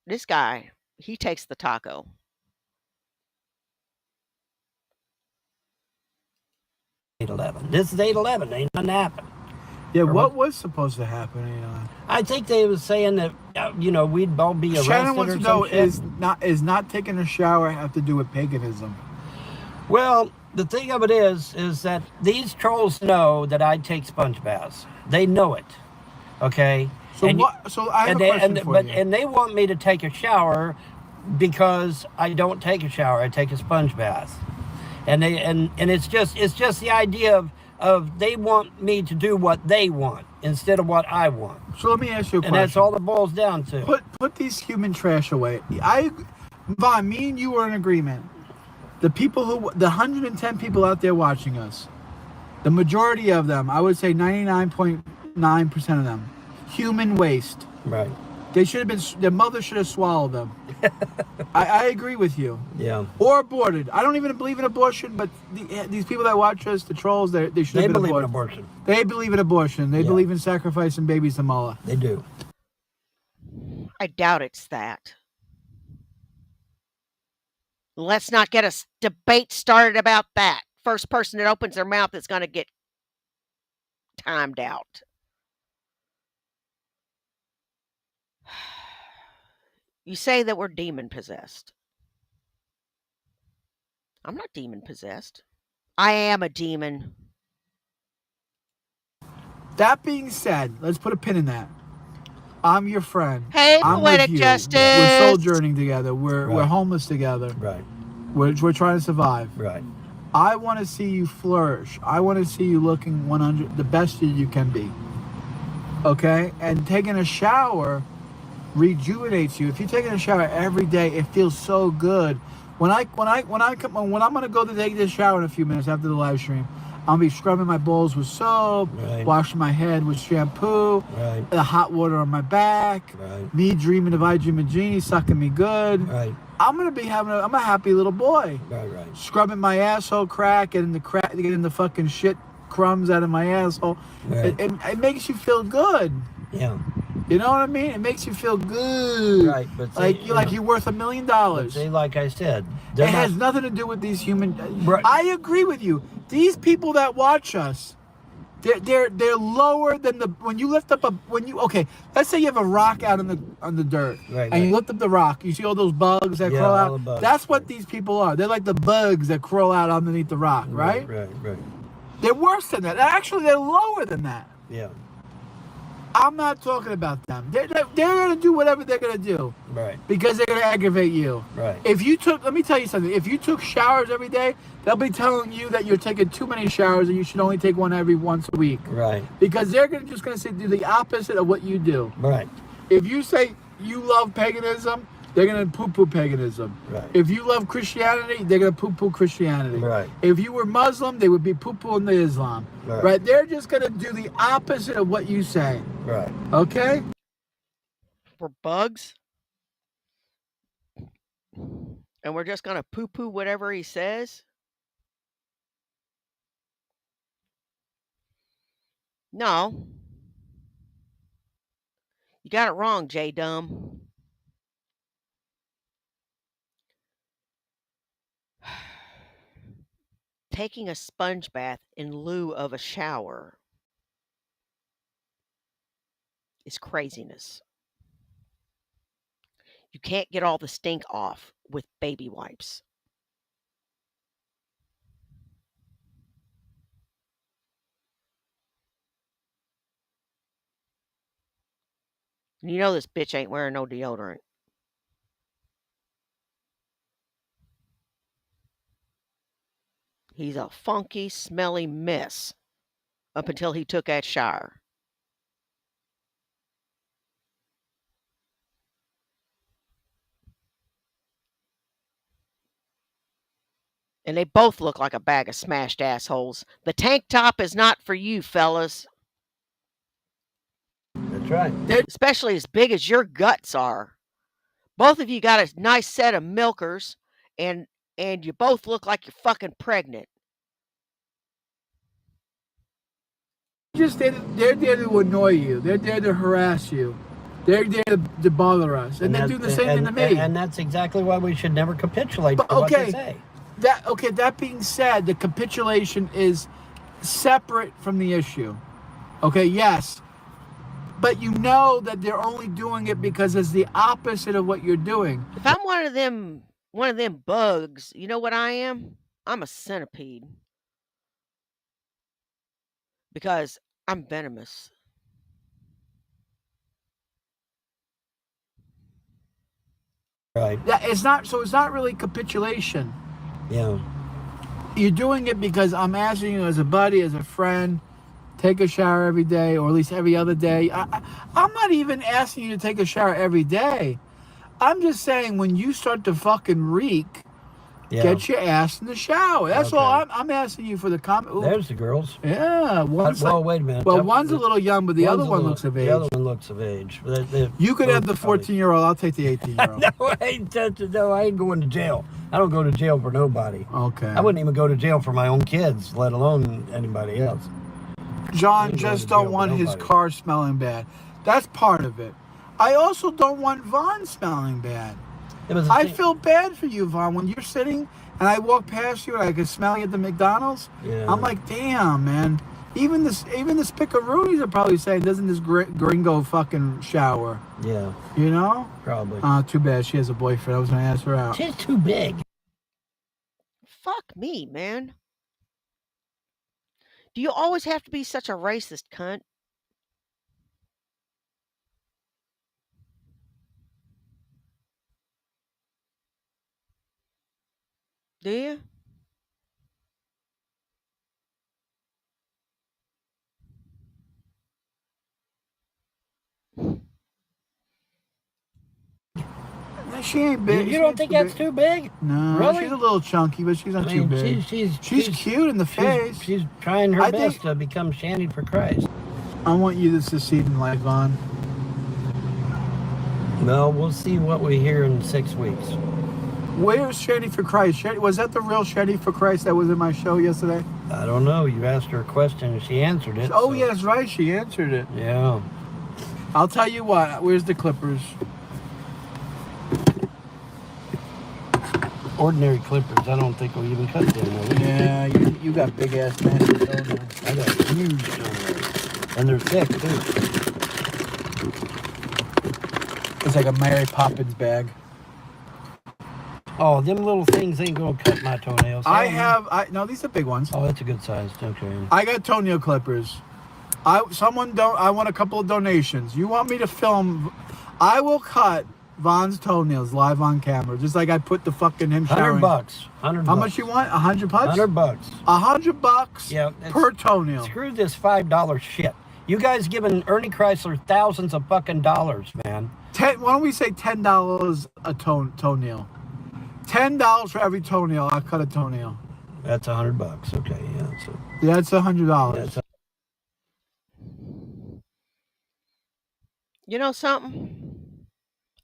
this guy, he takes the taco. This is 8/11. Ain't nothing happened. Yeah, what was supposed to happen? I think they was saying that we'd all be arrested. Shannon wants or to know some shit. is not taking a shower have to do with paganism? Well, the thing of it is that these trolls know that I take sponge baths. They know it. Okay. So I have a question for you. And they want me to take a shower because I don't take a shower. I take a sponge bath. And it's just the idea of they want me to do what they want instead of what I want. So let me ask you a question. And that's all it boils down to. Put these human trash away. Vaughn, me and you are in agreement. The 110 people out there watching us, the majority of them, I would say 99.9% of them, human waste. Right. They should have been. Their mother should have swallowed them. I agree with you. Yeah. Or aborted. I don't even believe in abortion, but these people that watch us, the trolls, they should They have been believe in aborted. abortion. They believe in abortion. They Yeah. believe in sacrificing babies to Allah. They do. I doubt it's that. Let's not get a debate started about that. First person that opens their mouth is going to get timed out. You say that we're demon possessed. I'm not demon possessed. I am a demon. That being said, let's put a pin in that. I'm your friend. Hey, I'm Poetic with you. Justice. We're sojourning together. We're Right. homeless together. Right. We're trying to survive. Right. I want to see you flourish. I want to see you looking 100, the best you can be. Okay? And taking a shower rejuvenates you. If you're taking a shower every day, it feels so good. When I'm gonna go to take this shower in a few minutes after the live stream, I'll be scrubbing my bowls with soap, Right. washing my head with shampoo, Right. the hot water on my back, Right. me dreaming of I Dream a Genie sucking me good. Right. I'm a happy little boy. Right. Right. Scrubbing my asshole crack, getting the fucking shit crumbs out of my asshole. Right. It makes you feel good. Yeah. You know what I mean? It makes you feel good. Right. But see, Like you're worth $1 million. But see, like I said, It has nothing to do with these human. Right. I agree with you. These people that watch us, they're lower than the when you lift up okay. Let's say you have a rock out on the dirt, Right, and you right. lift up the rock. You see all those bugs that Yeah, crawl all the out. bugs, That's what right. these people are. They're like the bugs that crawl out underneath the rock, right? Right. They're worse than that. Actually, they're lower than that. Yeah. I'm not talking about them. They're gonna do whatever they're gonna do. Right. Because they're gonna aggravate you. Right. Let me tell you something. If you took showers every day, they'll be telling you that you're taking too many showers and you should only take one every once a week. Right. Because they're just gonna say do the opposite of what you do. Right. If you say you love paganism, they're gonna poo-poo paganism. Right. If you love Christianity, they're gonna poo-poo Christianity. Right. If you were Muslim, they would be poo-pooing the Islam. Right. They're just gonna do the opposite of what you say. Right. Okay? We're bugs. And we're just going to poo poo whatever he says. No. You got it wrong, J Dumb. Taking a sponge bath in lieu of a shower is craziness. You can't get all the stink off with baby wipes. You know this bitch ain't wearing no deodorant. He's a funky, smelly mess up until he took that shower. And they both look like a bag of smashed assholes. The tank top is not for you, fellas. That's right. Especially as big as your guts are. Both of you got a nice set of milkers, and you both look like you're fucking pregnant. They're there to annoy you. They're there to harass you. They're there to bother us. And they do the same thing to me. And that's exactly why we should never capitulate But, to what okay. they say. That being said, the capitulation is separate from the issue. Okay, yes. But you know that they're only doing it because it's the opposite of what you're doing. If I'm one of them bugs, you know what I am? I'm a centipede. Because I'm venomous. Right. It's not really capitulation. Yeah. You're doing it because I'm asking you as a buddy, as a friend, take a shower every day, or at least every other day. I'm not even asking you to take a shower every day. I'm just saying when you start to fucking reek, Yeah. Get your ass in the shower. That's Okay. all. I'm asking you for the comment. There's the girls. Yeah. Well, wait a minute. Well, one's a little young, but the other one looks of age. The other one looks of age. You could have the 14-year-old. I'll take the 18-year-old. No, I ain't going to jail. I don't go to jail for nobody. Okay. I wouldn't even go to jail for my own kids, let alone anybody else. John just don't want his car smelling bad. That's part of it. I also don't want Vaughn smelling bad. I feel bad for you, Vaughn. When you're sitting and I walk past you and I can smell you at the McDonald's, I'm like, damn, man. Even this pickaroonies are probably saying, doesn't this gringo fucking shower? Yeah. You know? Probably. Too bad she has a boyfriend. I was going to ask her out. She's too big. Fuck me, man. Do you always have to be such a racist cunt? Do you? She ain't big. You don't think that's too big? No, really? She's a little chunky, but she's not too big. She's cute in the face. She's trying her best to become Shandy for Christ. I want you to succeed in life, Vaughn. Well, we'll see what we hear in 6 weeks. Where's Shandy for Christ? Was that the real Shandy for Christ that was in my show yesterday? I don't know. You asked her a question and she answered it. Oh, yeah, that's right. She answered it. Yeah. I'll tell you what. Where's the clippers? Ordinary clippers, I don't think will even cut them. Yeah, you got big ass nasty toenails. I got huge toenails. And they're thick, too. It's like a Mary Poppins bag. Oh, them little things ain't gonna cut my toenails. No, these are big ones. Oh, that's a good size. Okay. I got toenail clippers. I want a couple of donations. You want me to film? I will cut Vaughn's toenails live on camera, just like I put the fucking him showering. $100. How much you want? $100? $100. $100 Yeah, per toenail. Screw this $5 shit. You guys giving Ernie Chrysler thousands of fucking dollars, man. Why don't we say $10 a toenail? $10 for every toenail. I cut a toenail. That's $100. Okay, yeah. So that's $100. You know something?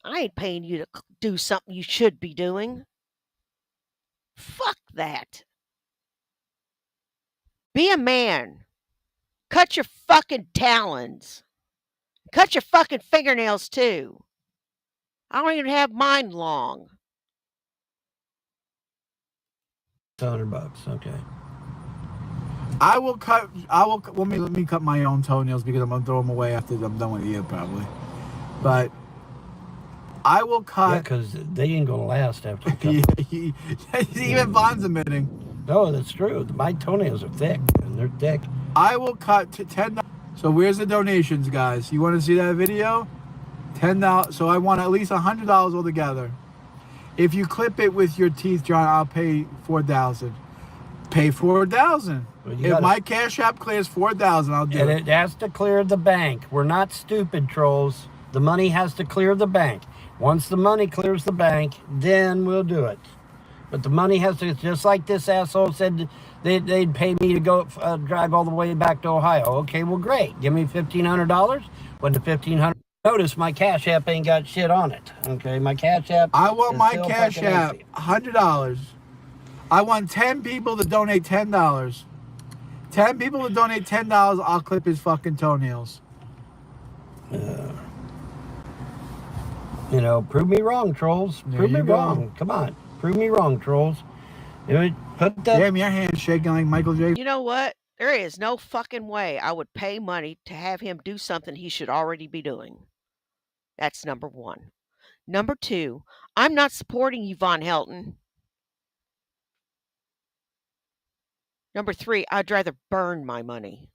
I ain't paying you to do something you should be doing. Fuck that. Be a man. Cut your fucking talons. Cut your fucking fingernails too. I don't even have mine long. $100. Okay. Let me cut my own toenails because I'm gonna throw them away after I'm done with you probably. But I will cut. Yeah, because they ain't gonna last after you cut them. Even Vaughn's admitting. No, that's true. My toenails are thick, and they're thick. I will cut to $10. So where's the donations, guys? You want to see that video? $10. So I want at least $100 altogether. If you clip it with your teeth, John, I'll pay $4,000. Pay $4,000. Well, if my Cash App clears $4,000, I'll do it. And it has to clear the bank. We're not stupid, trolls. The money has to clear the bank. Once the money clears the bank, then we'll do it. But the money has to, just like this asshole said, they'd pay me to go drive all the way back to Ohio. Okay, well, great. Give me $1,500. When the $1,500, notice my Cash App ain't got shit on it. Okay, my Cash App. I want my Cash App $100. I want 10 people to donate $10. 10 people to donate $10. I'll clip his fucking toenails. You know, prove me wrong, trolls. Prove me wrong. Come on, prove me wrong, trolls. Put that. Damn, your hand's shaking like Michael J. You know what? There is no fucking way I would pay money to have him do something he should already be doing. That's number one. Number two, I'm not supporting you, Von Helton. Number three, I'd rather burn my money.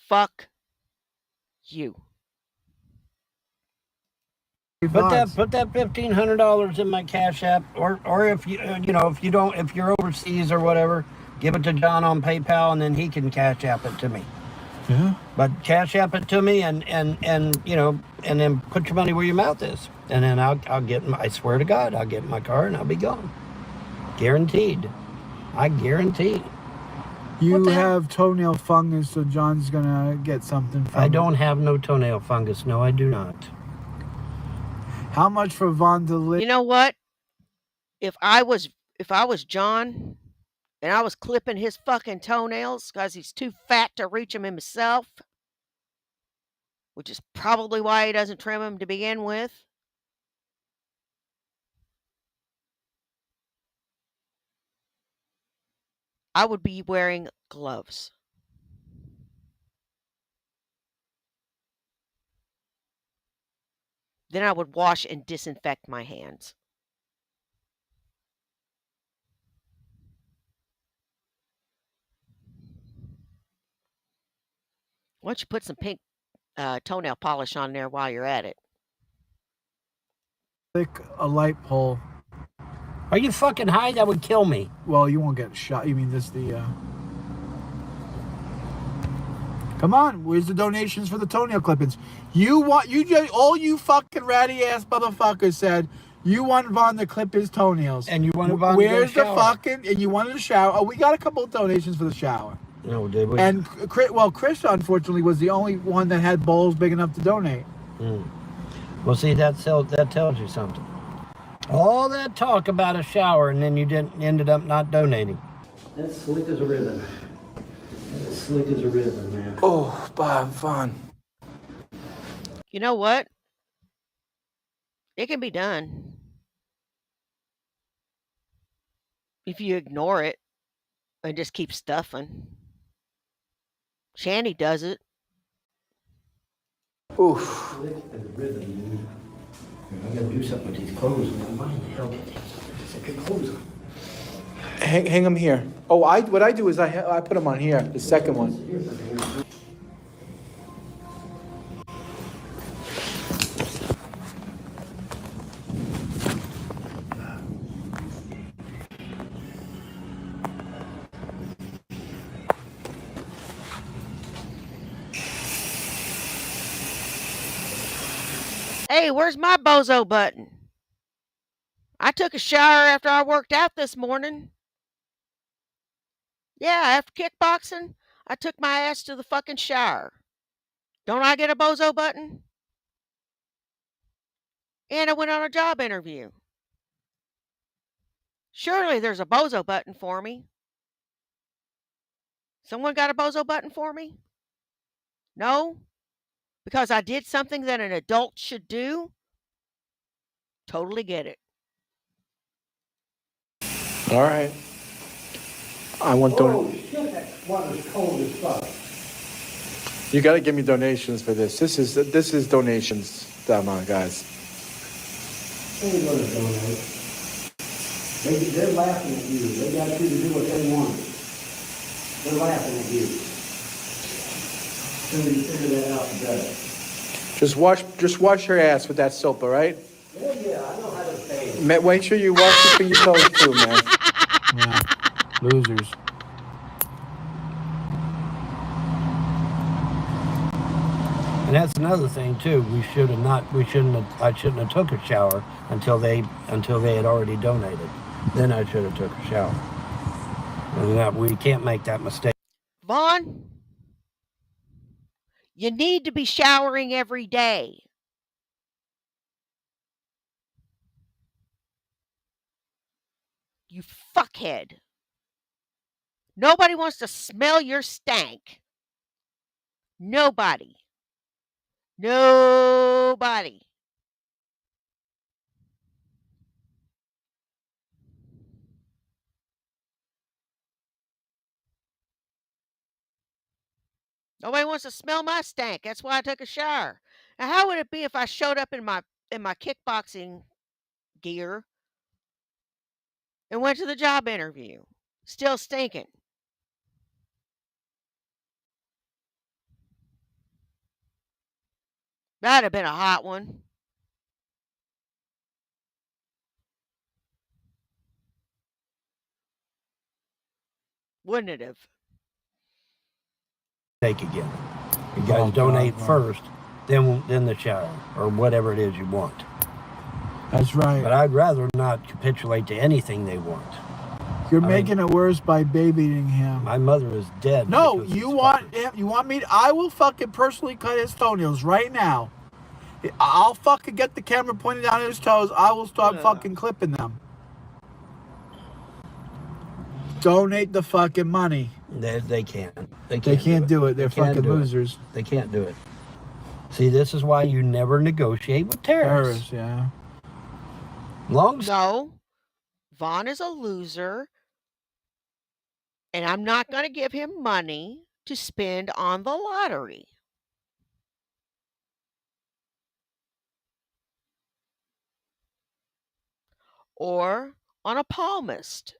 Fuck you. Put that $1,500 in my Cash App, or if if you're overseas or whatever, give it to John on PayPal, and then he can Cash App it to me. Yeah. But cash app it to me, and you know, and then put your money where your mouth is, and then I'll get. I swear to God, I'll get in my car and I'll be gone, guaranteed. I guarantee. You the hell? have toenail fungus, so John's gonna get something from I it. don't have no toenail fungus. No, I do not. How much for Von Deli- You know what? If I was John and I was clipping his fucking toenails because he's too fat to reach them himself, which is probably why he doesn't trim them to begin with. I would be wearing gloves. Then I would wash and disinfect my hands. Why don't you put some pink toenail polish on there while you're at it? Click a light pole. Are you fucking high? That would kill me. Well, you won't get shot. You mean this the? Come on, where's the donations for the toenail clippings? All you fucking ratty ass motherfuckers said you want Von to clip his toenails. And you wanted Von to go Where's the shower. fucking? And you wanted a shower. Oh, we got a couple of donations for the shower. No, did we? And Chris unfortunately was the only one that had bowls big enough to donate. Well, see, that tells you something. All that talk about a shower, and then you ended up not donating. That's slick as a ribbon. That's slick as a ribbon, man. Oh, Bob Von. You know what? It can be done. If you ignore it and just keep stuffing. Shanny does it. Oof. Slick as a ribbon, dude. I gotta do something with these clothes, man. Why in the hell did they stick clothes on? Hang them here. Oh, what I do is I put them on here, the second one. Hey, where's my bozo button? I took a shower after I worked out this morning. Yeah, after kickboxing, I took my ass to the fucking shower. Don't I get a bozo button? And I went on a job interview. Surely there's a bozo button for me. Someone got a bozo button for me? No? Because I did something that an adult should do? Totally get it. All right. I want shit, that water's cold as fuck. You got to give me donations for this. This is donations, guys. They're gonna donate. They're laughing at you. They got you to do what they want. They're laughing at you. Until you figure that out together. Just wash your ass with that soap, all right? Yeah, I know how to bathe. Make sure you wash between your toes too, man. Yeah. Losers. And that's another thing too. I shouldn't have took a shower until they had already donated. Then I should have took a shower. And we can't make that mistake. Vaughn, you need to be showering every day. You fuckhead. Nobody wants to smell your stank. Nobody. Nobody. Nobody wants to smell my stank. That's why I took a shower. Now, how would it be if I showed up in my kickboxing gear and went to the job interview, still stinking? That'd have been a hot one. Wouldn't it have? Take again. You guys Oh, donate God, first, then the shower or whatever it is you want. That's right. But I'd rather not capitulate to anything they want. You're making it worse by babying him. My mother is dead. No, because you these want fuckers. him. You want me? I will fucking personally cut his toenails right now. I'll fucking get the camera pointed down his toes. I will start fucking clipping them. Donate the fucking money. They can't. They can't do it. They're They can't fucking do it. losers. They can't do it. See, this is why you never negotiate with terrorists. Terrorists, yeah. No, Vaughn is a loser, and I'm not going to give him money to spend on the lottery. Or on a palmist,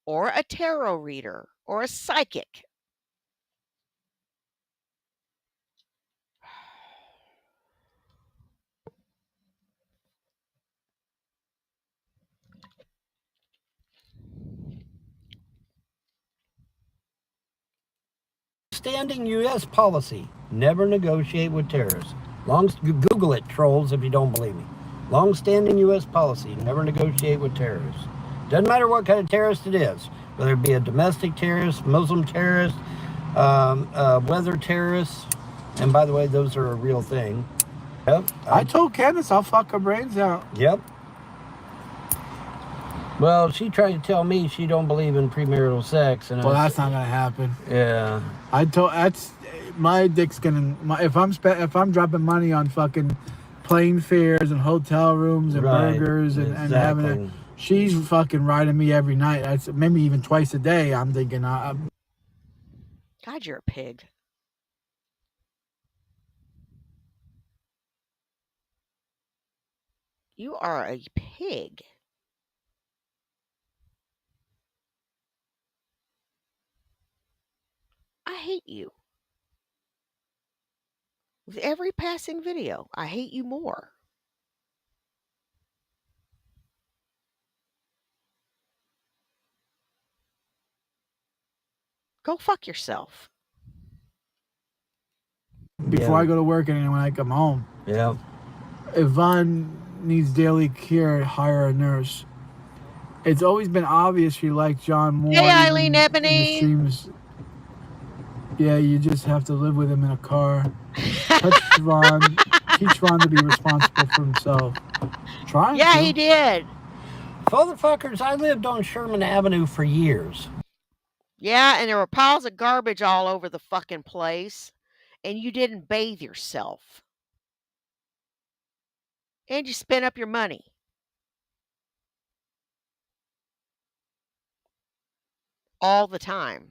or a tarot reader, or a psychic. Standing U.S. policy: never negotiate with terrorists. Google it, trolls, if you don't believe me. Long-standing U.S. policy: never negotiate with terrorists. Doesn't matter what kind of terrorist it is, whether it be a domestic terrorist, Muslim terrorist, weather terrorists. And by the way, those are a real thing. Yep. I told Candace I'll fuck her brains out. Yep. Well, she tried to tell me she don't believe in premarital sex, and Well, that's not gonna happen. yeah. That's my dick's gonna. If I'm dropping money on fucking plane fares and hotel rooms and Right, burgers and having it, she's fucking riding me every night. That's maybe even twice a day. I'm thinking, God, you're a pig. You are a pig. I hate you. With every passing video, I hate you more. Go fuck yourself. before I go to work and when I come home. Yeah. If Vaughn needs daily care, hire a nurse. It's always been obvious she liked John more. Hey, Eileen in the Ebony. streams. Yeah, you just have to live with him in a car. Touch Vaughn. Teach Vaughn to be responsible for himself. Trying Yeah, to. he did. Motherfuckers, I lived on Sherman Avenue for years. Yeah, and there were piles of garbage all over the fucking place, and you didn't bathe yourself. And you spent up your money. All the time.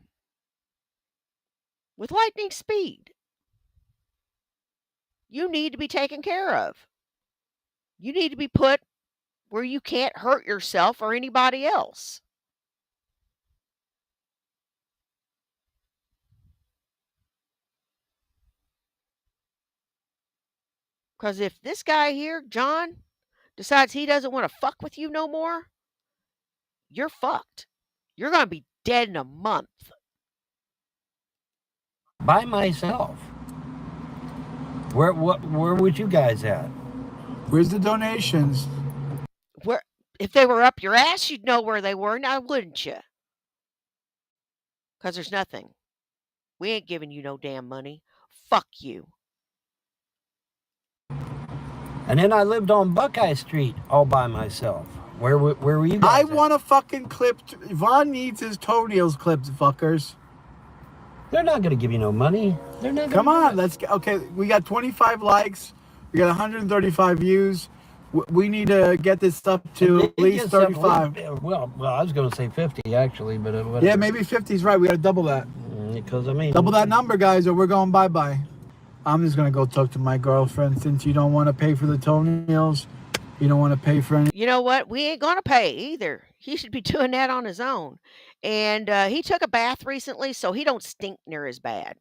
With lightning speed. You need to be taken care of. You need to be put where you can't hurt yourself or anybody else. Because if this guy here, John, decides he doesn't want to fuck with you no more, you're fucked. You're going to be dead in a month. By myself. Where was you guys at? Where's the donations? Where, if they were up your ass, you'd know where they were, now wouldn't you? Because there's nothing. We ain't giving you no damn money. Fuck you. And then I lived on Buckeye Street all by myself. Where were you guys? I want a fucking clip. Vaughn needs his toenails clipped, fuckers. They're not going to give you no money. They're not. Come on, let's get. Okay, we got 25 likes. We got 135 views. We need to get this up to at least 35. Well, I was going to say 50 actually, but yeah, maybe 50 is right. We got to double that. Because I mean, double that number, guys, or we're going bye-bye. I'm just gonna go talk to my girlfriend since you don't want to pay for the toenails. You don't want to pay for any. You know what? We ain't going to pay either. He should be doing that on his own. And he took a bath recently, so he don't stink near as bad.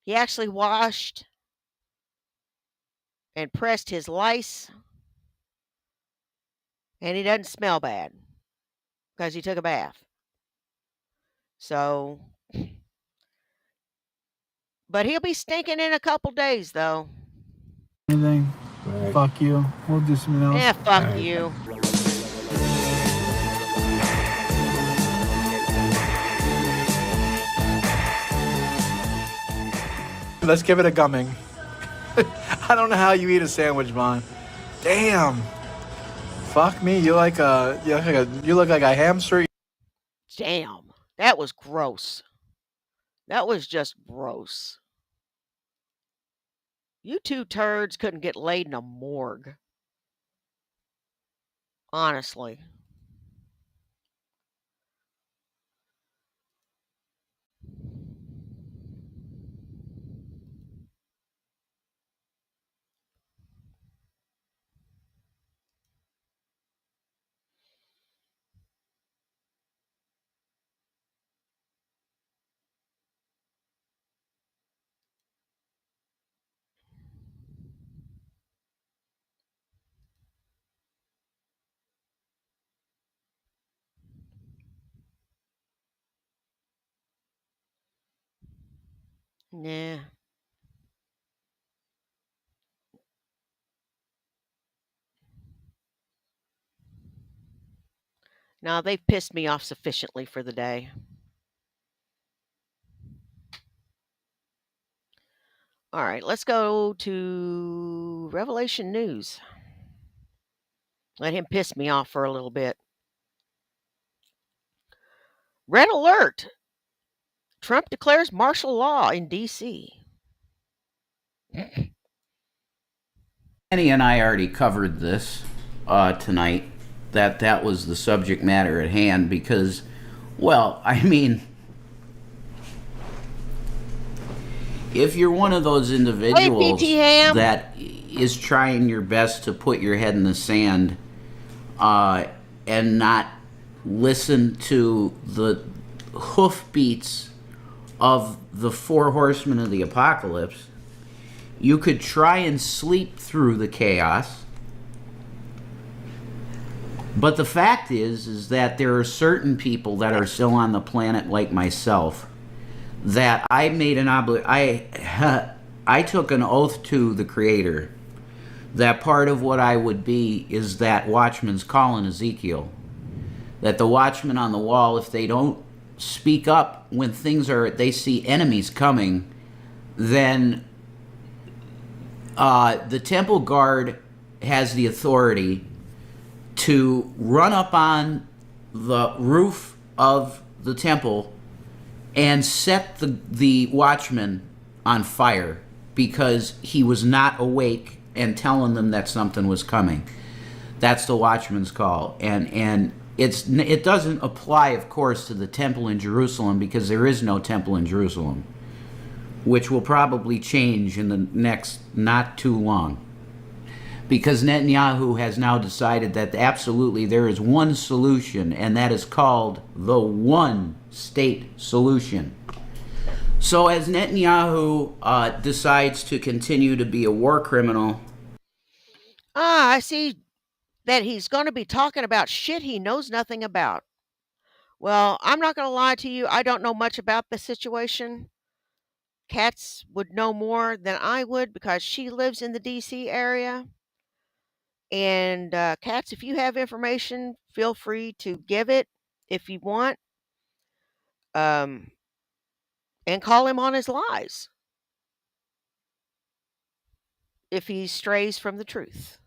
He actually washed and pressed his lice. And he doesn't smell bad because he took a bath. So But he'll be stinking in a couple days, though. Anything? Fuck you. We'll do something else. Yeah, fuck you. Let's give it a gumming. I don't know how you eat a sandwich, Vaughn. Damn. Fuck me. You look like a hamster. Damn. That was gross. That was just gross. You two turds couldn't get laid in a morgue. Honestly. Nah. Now they've pissed me off sufficiently for the day. All right, let's go to Revelation News. Let him piss me off for a little bit. Red alert! Trump declares martial law in D.C. Annie and I already covered this tonight, that was the subject matter at hand because, well, I mean, if you're one of those individuals that is trying your best to put your head in the sand and not listen to the hoofbeats of the four horsemen of the apocalypse, you could try and sleep through the chaos. But the fact is that there are certain people that are still on the planet, like myself, that I made an I took an oath to the Creator that part of what I would be is that watchman's call in Ezekiel. That the watchman on the wall, if they don't speak up when they see enemies coming, then the temple guard has the authority to run up on the roof of the temple and set the watchman on fire because he was not awake and telling them that something was coming. That's the watchman's call. And it doesn't apply, of course, to the temple in Jerusalem because there is no temple in Jerusalem, which will probably change in the next not too long. Because Netanyahu has now decided that absolutely there is one solution, and that is called the one-state solution. So as Netanyahu decides to continue to be a war criminal... I see that he's going to be talking about shit he knows nothing about. Well, I'm not going to lie to you. I don't know much about the situation. Katz would know more than I would because she lives in the D.C. area. And Katz, if you have information, feel free to give it if you want. And call him on his lies if he strays from the truth.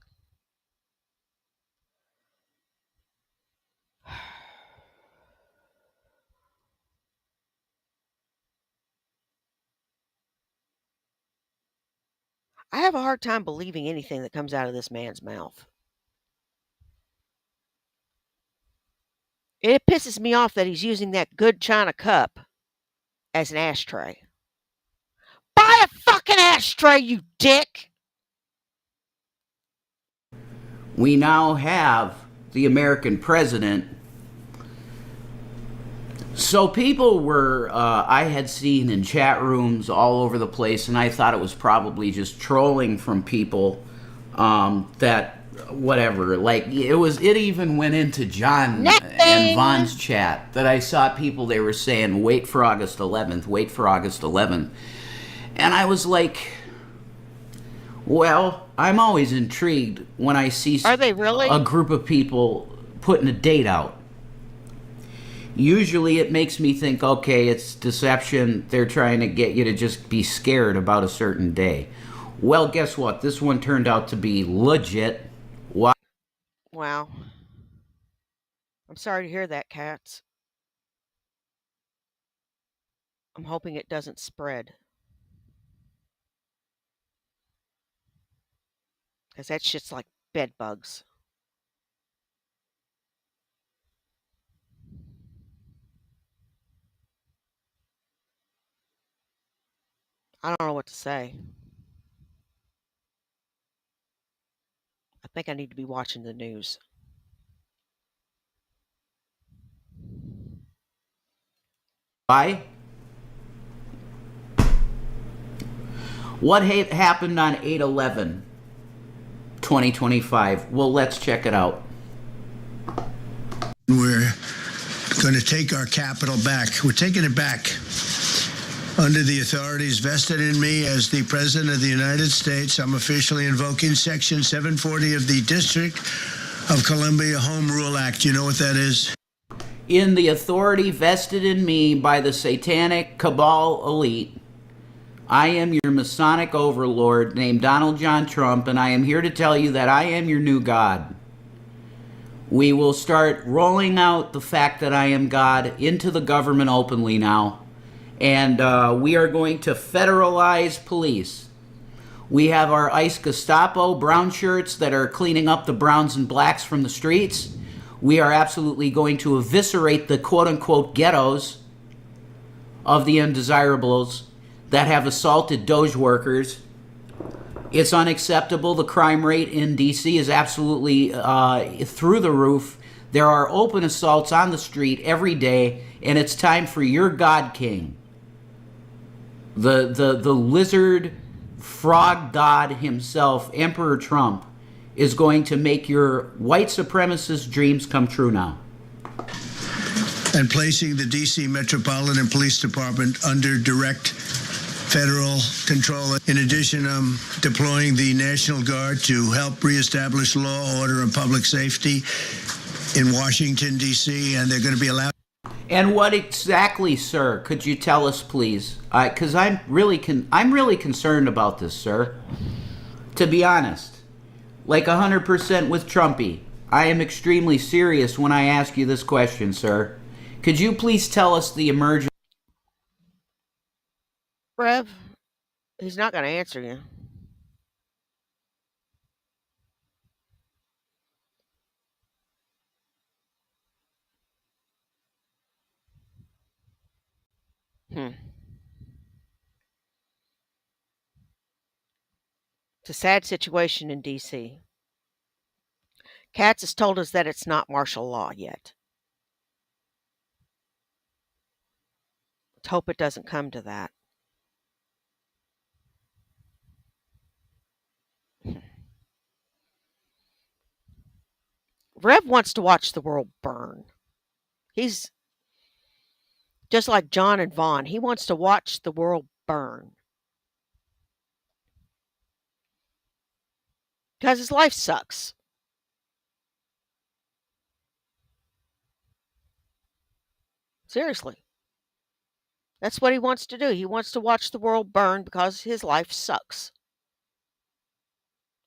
I have a hard time believing anything that comes out of this man's mouth. It pisses me off that he's using that good China cup as an ashtray. Buy a fucking ashtray, you dick! We now have the American president. So people were, I had seen in chat rooms all over the place, and I thought it was probably just trolling from people that, whatever, like, it even went into John and Vaughn's chat that I saw people, they were saying, wait for August 11th, wait for August 11th. And I was like, well, I'm always intrigued when I see Are they really? a group of people putting a date out. Usually it makes me think, okay, it's deception. They're trying to get you to just be scared about a certain day. Well, guess what? This one turned out to be legit. Why? Wow. I'm sorry to hear that, Cats. I'm hoping it doesn't spread. Because that shit's like bed bugs. I don't know what to say. I think I need to be watching the news. What happened on 8/11, 2025? Well, let's check it out. We're going to take our capital back. We're taking it back under the authorities vested in me as the President of the United States. I'm officially invoking Section 740 of the District of Columbia Home Rule Act. You know what that is? In the authority vested in me by the satanic cabal elite, I am your Masonic overlord named Donald John Trump, and I am here to tell you that I am your new God. We will start rolling out the fact that I am God into the government openly now, and we are going to federalize police. We have our ICE Gestapo brown shirts that are cleaning up the browns and blacks from the streets. We are absolutely going to eviscerate the quote-unquote ghettos of the undesirables that have assaulted Doge workers. It's unacceptable. The crime rate in D.C. is absolutely through the roof. There are open assaults on the street every day, and it's time for your God King, the lizard frog god himself, Emperor Trump, is going to make your white supremacist dreams come true now. And placing the D.C. Metropolitan Police Department under direct federal control. In addition, I'm deploying the National Guard to help reestablish law, order, and public safety in Washington, D.C., and they're going to be allowed. And what exactly, sir? Could you tell us, please? Because I'm really concerned about this, sir. To be honest, like 100% with Trumpy, I am extremely serious when I ask you this question, sir. Could you please tell us the emergence? Rev, he's not going to answer you. It's a sad situation in D.C. Katz has told us that it's not martial law yet. Let's hope it doesn't come to that. Rev wants to watch the world burn. He's just like John and Vaughn. He wants to watch the world burn. Because his life sucks. Seriously. That's what he wants to do. He wants to watch the world burn because his life sucks.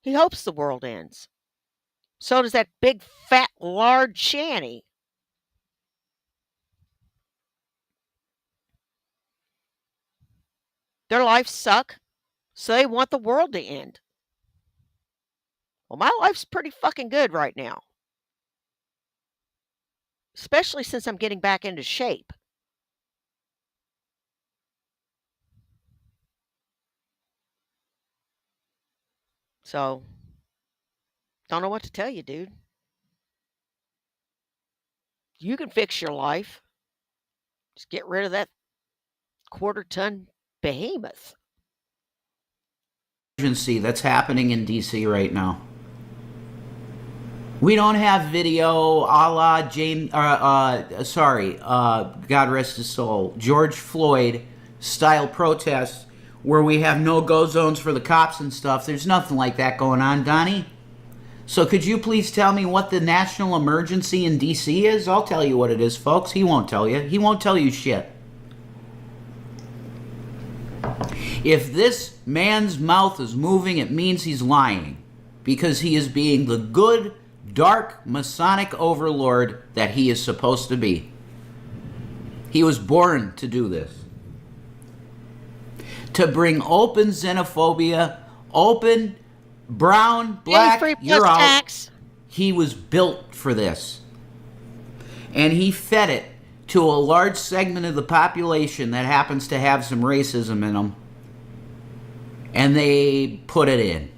He hopes the world ends. So does that big, fat, large shanty. Their lives suck, so they want the world to end. Well, my life's pretty fucking good right now. Especially since I'm getting back into shape. So, don't know what to tell you, dude. You can fix your life. Just get rid of that quarter-ton behemoth. Emergency that's happening in D.C. right now. We don't have video a la God rest his soul, George Floyd style protests where we have no-go zones for the cops and stuff. There's nothing like that going on, Donnie. So could you please tell me what the national emergency in D.C. is? I'll tell you what it is, folks. He won't tell you. He won't tell you shit. If this man's mouth is moving, it means he's lying, because he is being the good, dark, Masonic overlord that he is supposed to be. He was born to do this. To bring open xenophobia, open, brown, black, free you're plus out. tax. He was built for this. And he fed it to a large segment of the population that happens to have some racism in them. And they put it in.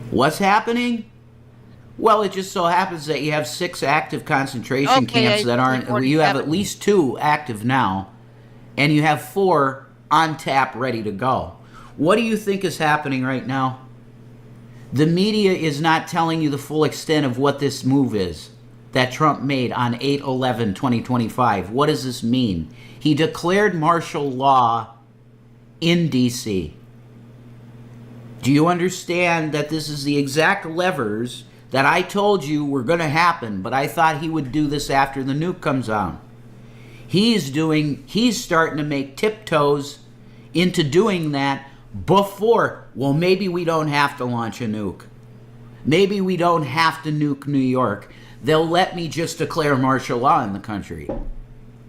What's happening? Well, it just so happens that you have 6 active concentration camps that aren't. You have at least 2 active now, and you have 4 on tap ready to go. What do you think is happening right now? The media is not telling you the full extent of what this move is that Trump made on 8/11/2025. What does this mean? He declared martial law in D.C. Do you understand that this is the exact levers that I told you were going to happen, but I thought he would do this after the nuke comes on? He's starting to make tiptoes into doing that before. Well, maybe we don't have to launch a nuke. Maybe we don't have to nuke New York. They'll let me just declare martial law in the country.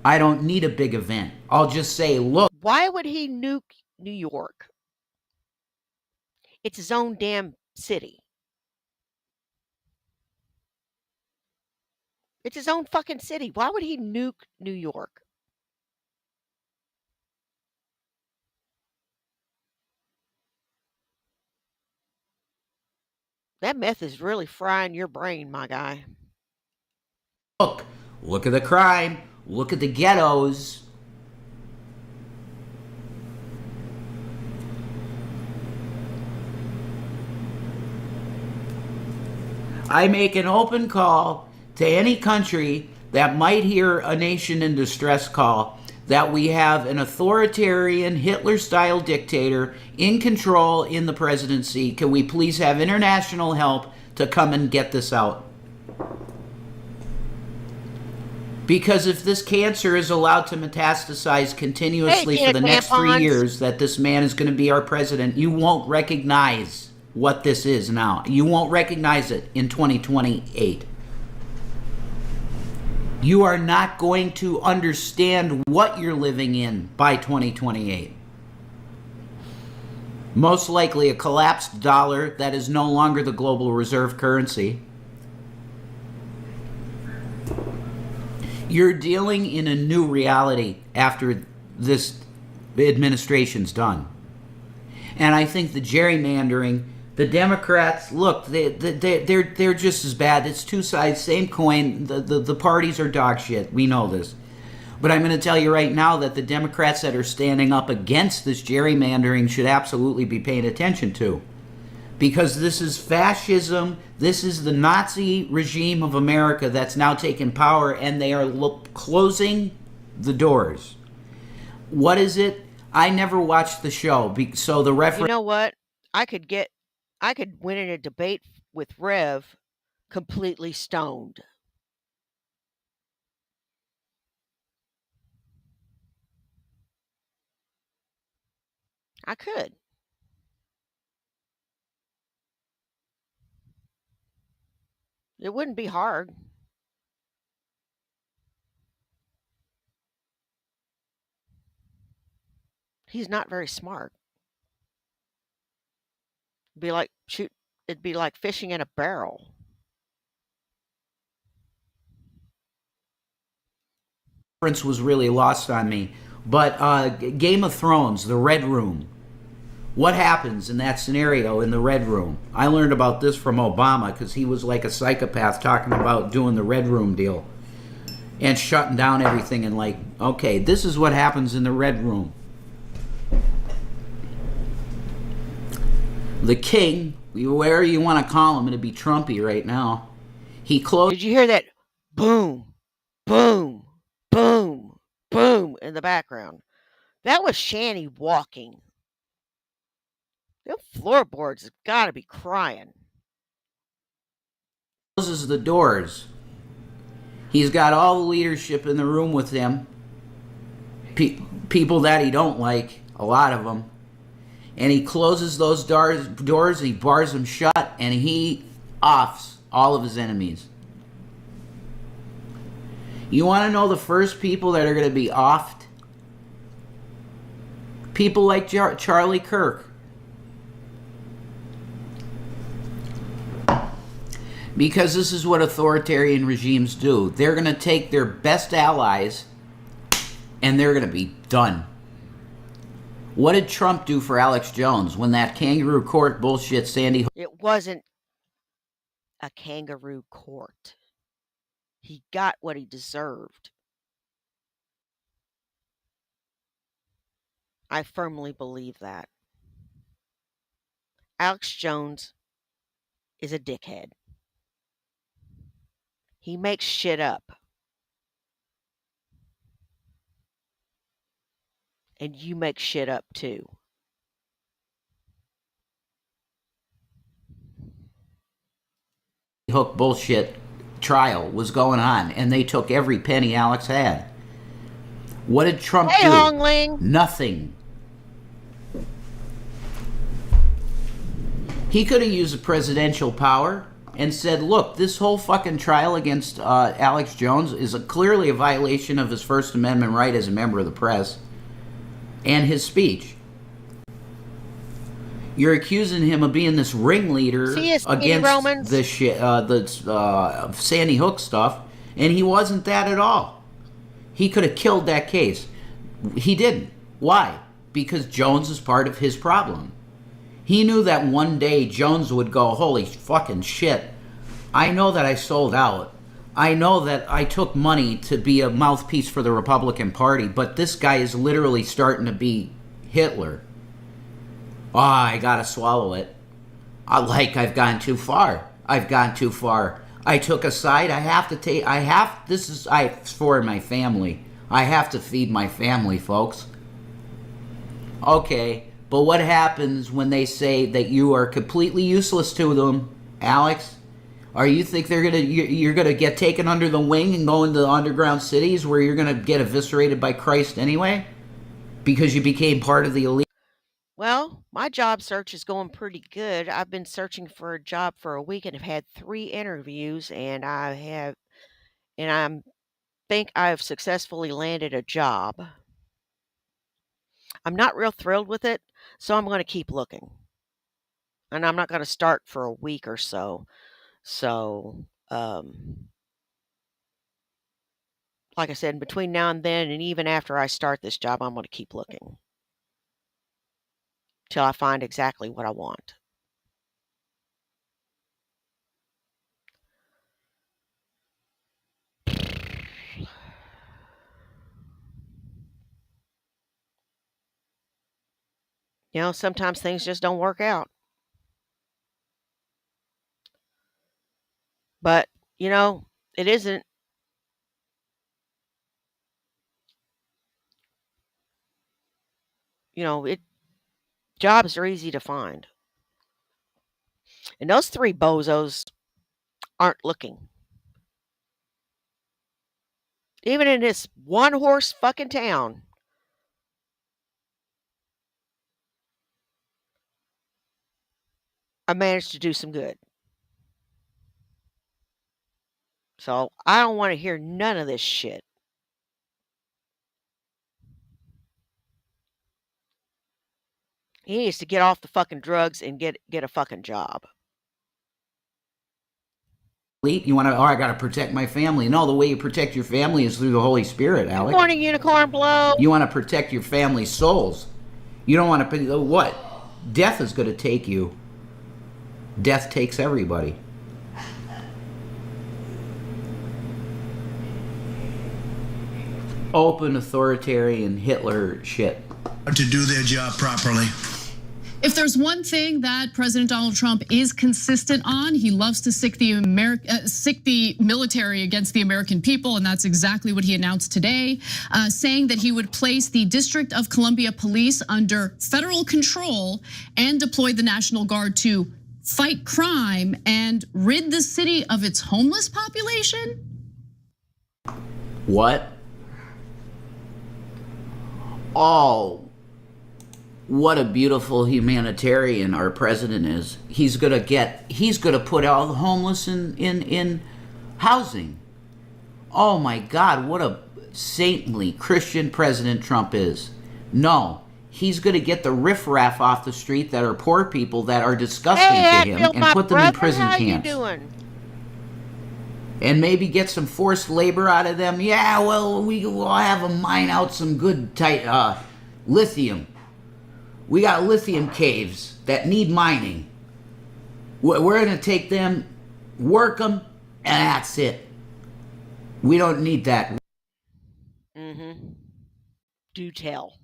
I don't need a big event. I'll just say, look. Why would he nuke New York? It's his own damn city. It's his own fucking city. Why would he nuke New York? That meth is really frying your brain, my guy. Look at the crime. Look at the ghettos. I make an open call to any country that might hear a nation in distress call that we have an authoritarian Hitler-style dictator in control in the presidency. Can we please have international help to come and get this out? Because if this cancer is allowed to metastasize continuously for the next 3 years that this man is going to be our president, you won't recognize what this is now. You won't recognize it in 2028. You are not going to understand what you're living in by 2028. Most likely a collapsed dollar that is no longer the global reserve currency. You're dealing in a new reality after this administration's done. And I think the gerrymandering, the Democrats, look, they're just as bad. It's 2 sides, same coin. The parties are dog shit. We know this. But I'm going to tell you right now that the Democrats that are standing up against this gerrymandering should absolutely be paying attention to. Because this is fascism. This is the Nazi regime of America that's now taken power, and they are closing the doors. What is it? I never watched the show, so the referee... You know what? I could win in a debate with Rev completely stoned. I could. It wouldn't be hard. He's not very smart. It'd be like fishing in a barrel. Was really lost on me. But Game of Thrones, the Red Room. What happens in that scenario in the Red Room? I learned about this from Obama because he was like a psychopath talking about doing the Red Room deal and shutting down everything and like, okay, this is what happens in the Red Room. The king, whatever you want to call him, it'd be Trumpy right now. He closed... Did you hear that? Boom, boom, boom, boom in the background. That was Shanny walking. Them floorboards have got to be crying. Closes the doors. He's got all the leadership in the room with him. People that he don't like, a lot of them. And he closes those doors, he bars them shut, and he offs all of his enemies. You want to know the first people that are going to be offed? People like Charlie Kirk. Because this is what authoritarian regimes do. They're going to take their best allies and they're going to be done. What did Trump do for Alex Jones when that kangaroo court bullshit Sandy Hook? It wasn't a kangaroo court. He got what he deserved. I firmly believe that. Alex Jones is a dickhead. He makes shit up. And you make shit up too. Hook bullshit trial was going on, and they took every penny Alex had. What did Trump do? Hong Ling. Nothing. He could have used the presidential power and said, look, this whole fucking trial against Alex Jones is clearly a violation of his First Amendment right as a member of the press and his speech. You're accusing him of being this ringleader against the shit, Sandy Hook stuff, and he wasn't that at all. He could have killed that case. He didn't. Why? Because Jones is part of his problem. He knew that one day Jones would go, holy fucking shit, I know that I sold out. I know that I took money to be a mouthpiece for the Republican Party, but this guy is literally starting to be Hitler. Oh, I gotta swallow it. I've gone too far. I've gone too far. I took a side. It's for my family. I have to feed my family, folks. Okay, but what happens when they say that you are completely useless to them, Alex? Or you think you're gonna get taken under the wing and go into the underground cities where you're gonna get eviscerated by Christ anyway? Because you became part of the elite? Well, my job search is going pretty good. I've been searching for a job for a week and have had 3 interviews, and I think I've successfully landed a job. I'm not real thrilled with it, so I'm going to keep looking. And I'm not going to start for a week or so. So, like I said, between now and then, and even after I start this job, I'm going to keep looking till I find exactly what I want. You know, sometimes things just don't work out. But, you know, it isn't. You know, jobs are easy to find. And those 3 bozos aren't looking. Even in this one-horse fucking town. I managed to do some good. So I don't want to hear none of this shit. He needs to get off the fucking drugs and get a fucking job. You want to, I got to protect my family. No, the way you protect your family is through the Holy Spirit, Alex. Good morning, Unicorn Blow. You want to protect your family's souls. You don't want to, what? Death is going to take you. Death takes everybody. Open authoritarian Hitler shit. To do their job properly. If there's one thing that President Donald Trump is consistent on, he loves to sick the military against the American people, and that's exactly what he announced today, saying that he would place the District of Columbia Police under federal control and deploy the National Guard to fight crime and rid the city of its homeless population. What? Oh, what a beautiful humanitarian our president is. He's gonna put all the homeless in housing. Oh my God, what a saintly Christian President Trump is. No, he's gonna get the riffraff off the street that are poor people that are disgusting Hey, to him Hatfield, and my put them in brother, prison how camps. you doing? And maybe get some forced labor out of them. Yeah, well, we'll have them mine out some good tight lithium. We got lithium caves that need mining. We're going to take them, work them, and that's it. We don't need that. Mm-hmm. Do tell.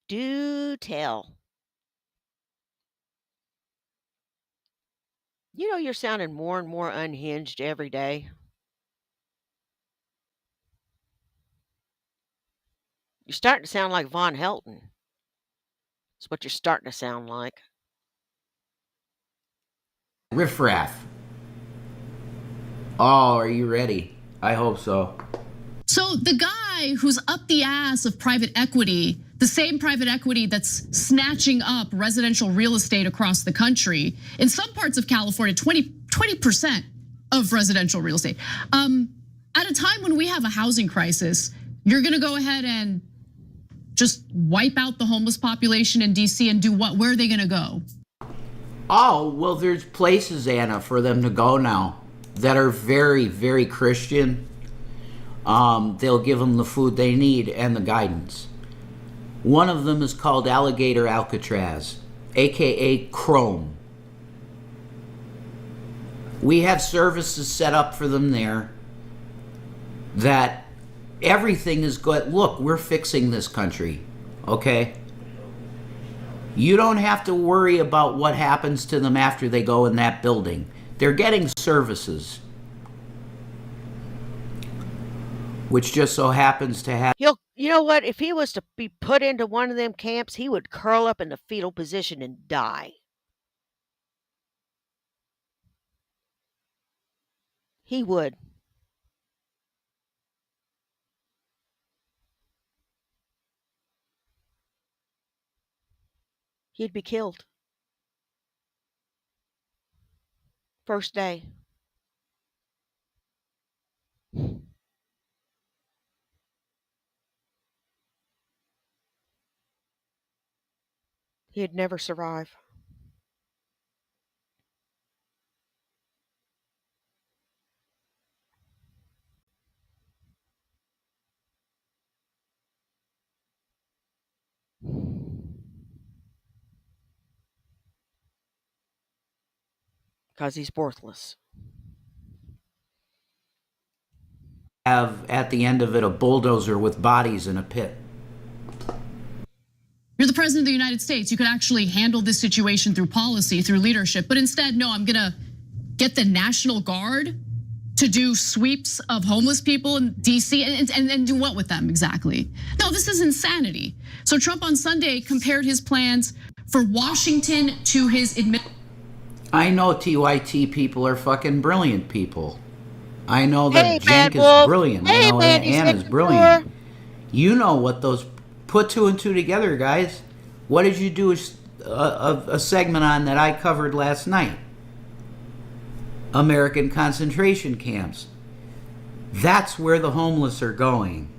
Do tell. You know, you're sounding more and more unhinged every day. You're starting to sound like Von Helton. That's what you're starting to sound like. Riffraff. Oh, are you ready? I hope so. So the guy who's up the ass of private equity, the same private equity that's snatching up residential real estate across the country, in some parts of California, 20% of residential real estate. At a time when we have a housing crisis, you're gonna go ahead and just wipe out the homeless population in DC and do what? Where are they gonna go? Oh, well, there's places, Anna, for them to go now that are very, very Christian. They'll give them the food they need and the guidance. One of them is called Alligator Alcatraz, AKA Chrome. We have services set up for them there that everything is good. Look, we're fixing this country, okay? You don't have to worry about what happens to them after they go in that building. They're getting services, which just so happens to have. You know what? If he was to be put into one of them camps, he would curl up in the fetal position and die. He would. He'd be killed. First day. He'd never survive. Because he's worthless. Have at the end of it a bulldozer with bodies in a pit. You're the president of the United States. You could actually handle this situation through policy, through leadership. But instead, no, I'm gonna get the National Guard to do sweeps of homeless people in DC and do what with them exactly? No, this is insanity. So Trump on Sunday compared his plans for Washington to his I know TYT people are fucking brilliant people. I know that Hey, Jenk Bad is Wolf. brilliant. Hey, I know Mandy Anna's 64. brilliant. You know what those put two and two together, guys. What did you do a segment on that I covered last night? American concentration camps. That's where the homeless are going.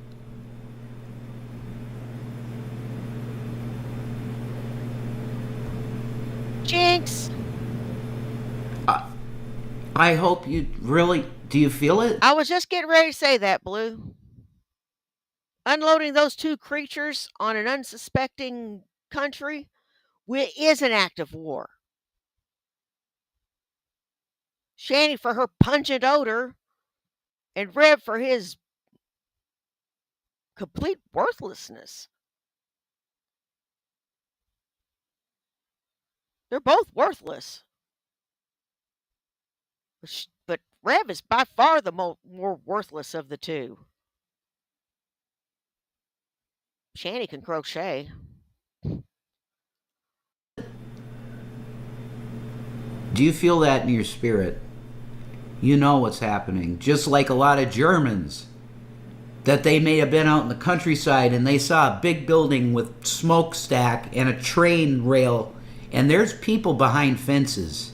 Jinx. I hope you really. Do you feel it? I was just getting ready to say that, Blue. Unloading those two creatures on an unsuspecting country is an act of war. Shanny for her pungent odor, and Rev for his complete worthlessness. They're both worthless. But Rev is by far the more worthless of the two. Shanny can crochet. Do you feel that in your spirit? You know what's happening. Just like a lot of Germans, that they may have been out in the countryside and they saw a big building with smokestack and a train rail, and there's people behind fences.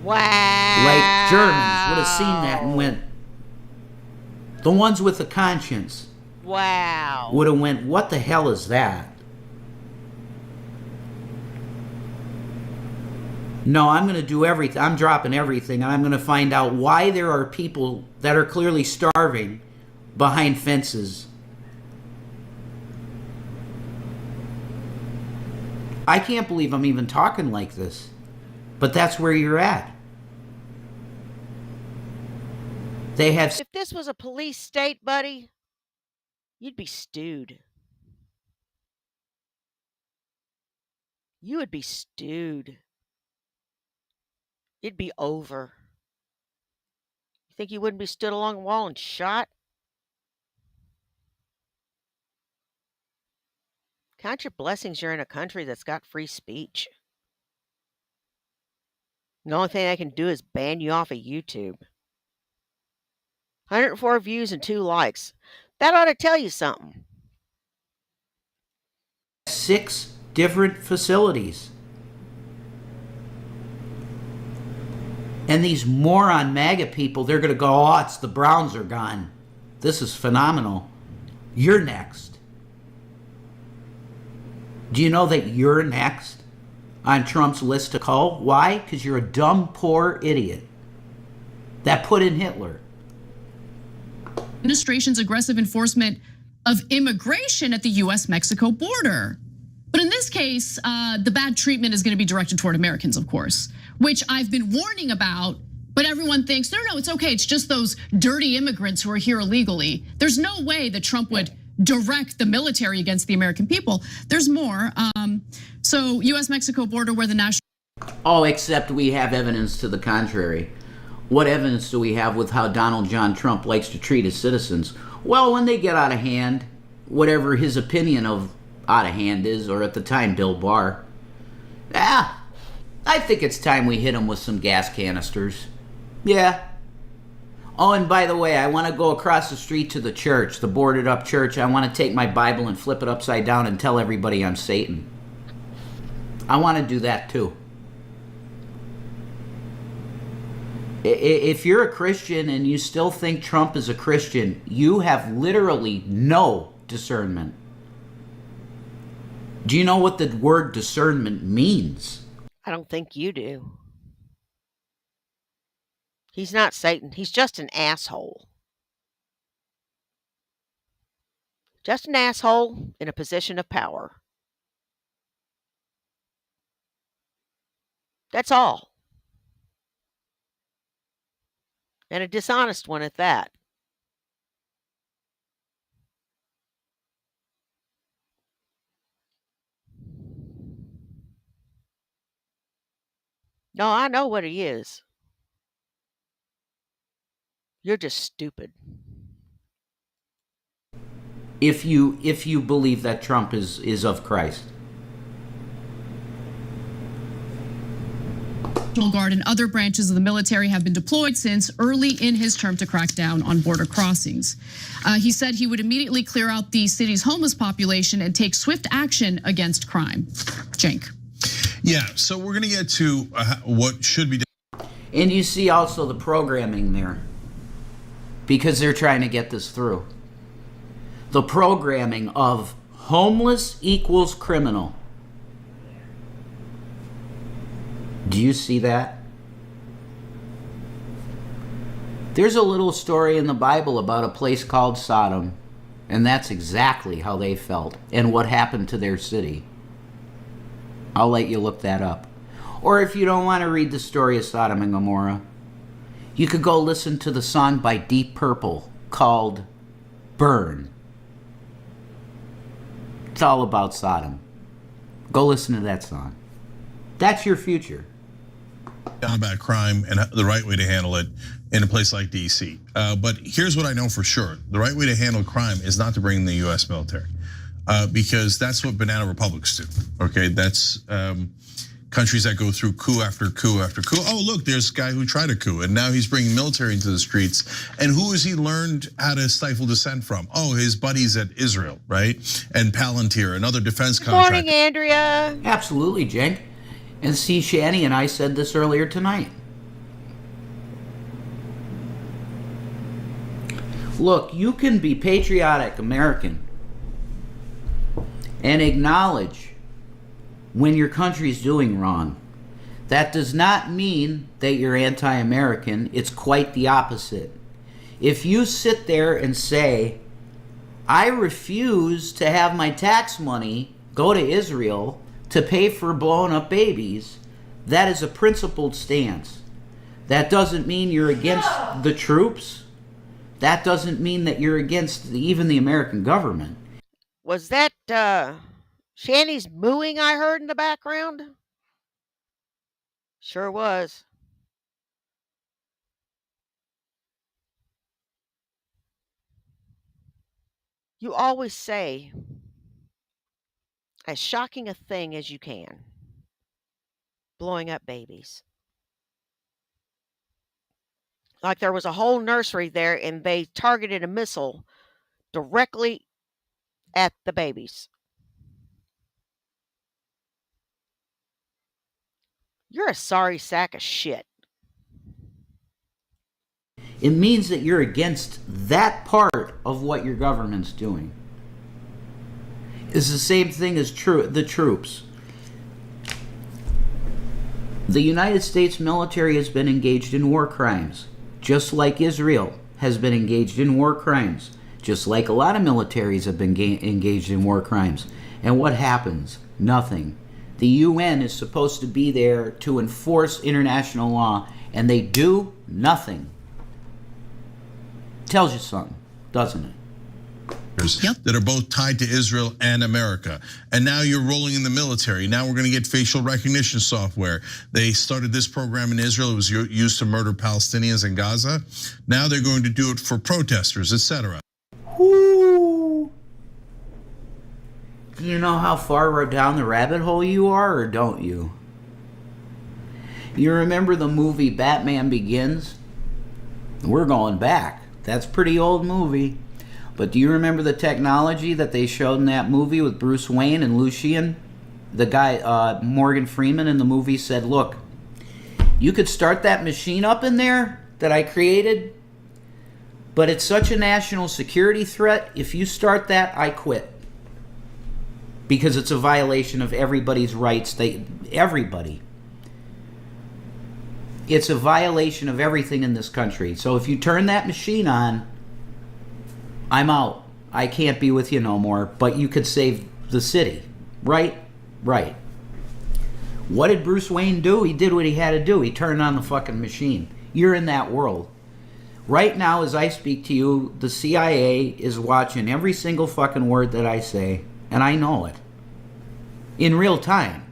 Wow. Like Germans would have seen that and went, the ones with the conscience Wow. would have went, what the hell is that? No, I'm going to do everything. I'm dropping everything, and I'm going to find out why there are people that are clearly starving behind fences. I can't believe I'm even talking like this, but that's where you're at. They have... If this was a police state, buddy, you'd be stewed. You would be stewed. It'd be over. You think you wouldn't be stood along the wall and shot? Count your blessings you're in a country that's got free speech. The only thing they can do is ban you off of YouTube. 104 views and 2 likes. That ought to tell you something. 6 different facilities. And these moron MAGA people, they're going to go, oh, it's the Browns are gone. This is phenomenal. You're next. Do you know that you're next on Trump's list to call? Why? Because you're a dumb, poor idiot that put in Hitler. Administration's aggressive enforcement of immigration at the US-Mexico border. But in this case, the bad treatment is going to be directed toward Americans, of course, which I've been warning about, but everyone thinks, no, it's okay. It's just those dirty immigrants who are here illegally. There's no way that Trump would direct the military against the American people. There's more. So US-Mexico border where the national... Oh, except we have evidence to the contrary. What evidence do we have with how Donald John Trump likes to treat his citizens? Well, when they get out of hand, whatever his opinion of out of hand is, or at the time Bill Barr, I think it's time we hit him with some gas canisters. Yeah. Oh, and by the way, I want to go across the street to the church, the boarded up church. I want to take my Bible and flip it upside down and tell everybody I'm Satan. I want to do that too. If you're a Christian and you still think Trump is a Christian, you have literally no discernment. Do you know what the word discernment means? I don't think you do. He's not Satan. He's just an asshole. Just an asshole in a position of power. That's all. And a dishonest one at that. No, I know what he is. You're just stupid. If you believe that Trump is of Christ. National Guard and other branches of the military have been deployed since early in his term to crack down on border crossings. He said he would immediately clear out the city's homeless population and take swift action against crime. Cenk. Yeah, so we're going to get to what should be done. And you see also the programming there, because they're trying to get this through. The programming of homeless equals criminal. Do you see that? There's a little story in the Bible about a place called Sodom, and that's exactly how they felt and what happened to their city. I'll let you look that up. Or if you don't want to read the story of Sodom and Gomorrah, you could go listen to the song by Deep Purple called Burn. It's all about Sodom. Go listen to that song. That's your future. About crime and the right way to handle it in a place like DC. But here's what I know for sure. The right way to handle crime is not to bring in the US military. Because that's what banana republics do, okay? That's countries that go through coup after coup after coup. Oh, look, there's a guy who tried a coup, and now he's bringing military into the streets. And who has he learned how to stifle dissent from? Oh, his buddies at Israel, right? And Palantir, another defense contractor. Morning, Andrea. Absolutely, Jenk. And see, Shani and I said this earlier tonight. Look, you can be patriotic American and acknowledge when your country's doing wrong. That does not mean that you're anti-American. It's quite the opposite. If you sit there and say, I refuse to have my tax money go to Israel to pay for blowing up babies, that is a principled stance. That doesn't mean you're against the troops. That doesn't mean that you're against even the American government. Was that Shanny's mooing I heard in the background? Sure was. You always say as shocking a thing as you can. Blowing up babies. Like there was a whole nursery there and they targeted a missile directly at the babies. You're a sorry sack of shit. It means that you're against that part of what your government's doing. It's the same thing as the troops. The United States military has been engaged in war crimes, just like Israel has been engaged in war crimes, just like a lot of militaries have been engaged in war crimes. And what happens? Nothing. The UN is supposed to be there to enforce international law, and they do nothing. Tells you something, doesn't it? That are both tied to Israel and America. And now you're rolling in the military. Now we're going to get facial recognition software. They started this program in Israel. It was used to murder Palestinians in Gaza. Now they're going to do it for protesters, etc. Ooh. Do you know how far down the rabbit hole you are, or don't you? You remember the movie Batman Begins? We're going back. That's a pretty old movie. But do you remember the technology that they showed in that movie with Bruce Wayne and Lucian? The guy, Morgan Freeman in the movie said, look, you could start that machine up in there that I created, but it's such a national security threat. If you start that, I quit. Because it's a violation of everybody's rights. Everybody. It's a violation of everything in this country. So if you turn that machine on, I'm out. I can't be with you no more, but you could save the city. Right? Right. What did Bruce Wayne do? He did what he had to do. He turned on the fucking machine. You're in that world. Right now, as I speak to you, the CIA is watching every single fucking word that I say, and I know it. In real time.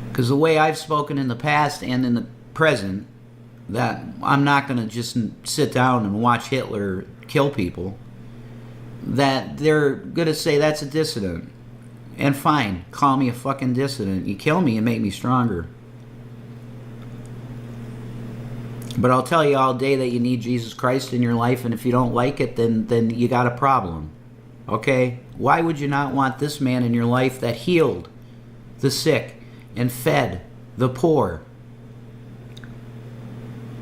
Because the way I've spoken in the past and in the present, that I'm not going to just sit down and watch Hitler kill people, that they're going to say that's a dissident. And fine, call me a fucking dissident. You kill me and make me stronger. But I'll tell you all day that you need Jesus Christ in your life, and if you don't like it, then you got a problem. Okay? Why would you not want this man in your life that healed the sick and fed the poor?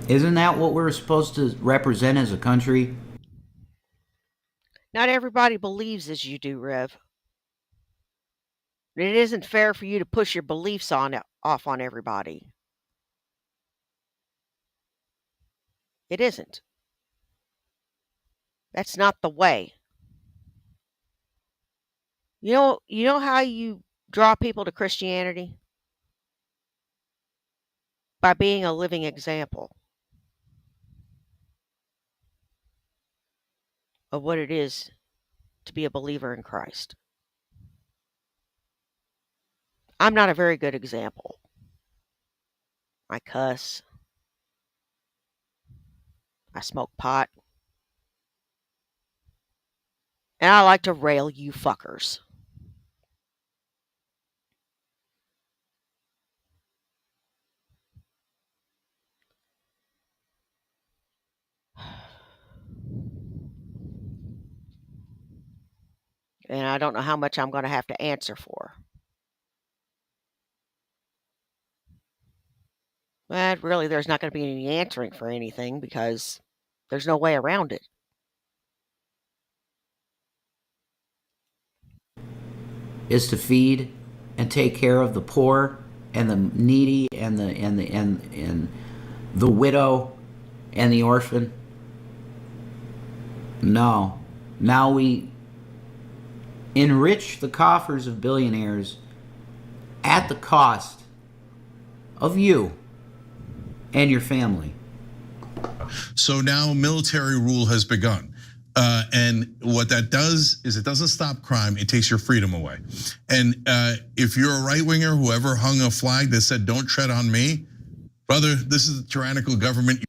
Isn't that what we're supposed to represent as a country? Not everybody believes as you do, Rev. It isn't fair for you to push your beliefs off on everybody. It isn't. That's not the way. You know how you draw people to Christianity? By being a living example of what it is to be a believer in Christ. I'm not a very good example. I cuss. I smoke pot. And I like to rail you fuckers. And I don't know how much I'm going to have to answer for. But really, there's not going to be any answering for anything because there's no way around it. Is to feed and take care of the poor and the needy and the widow and the orphan. No. Now we enrich the coffers of billionaires at the cost of you and your family. So now military rule has begun. And what that does is it doesn't stop crime, it takes your freedom away. And if you're a right winger, whoever hung a flag that said, "Don't tread on me," brother, this is a tyrannical government.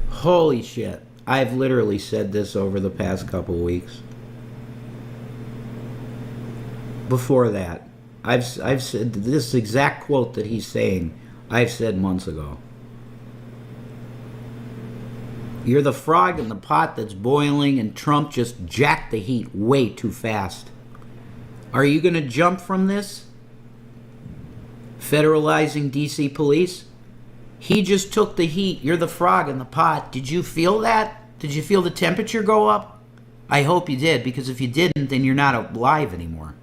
Holy shit. I've literally said this over the past couple weeks. Before that, I've said this exact quote that he's saying, I've said months ago. You're the frog in the pot that's boiling, and Trump just jacked the heat way too fast. Are you going to jump from this? Federalizing DC police? He just took the heat. You're the frog in the pot. Did you feel that? Did you feel the temperature go up? I hope you did, because if you didn't, then you're not alive anymore.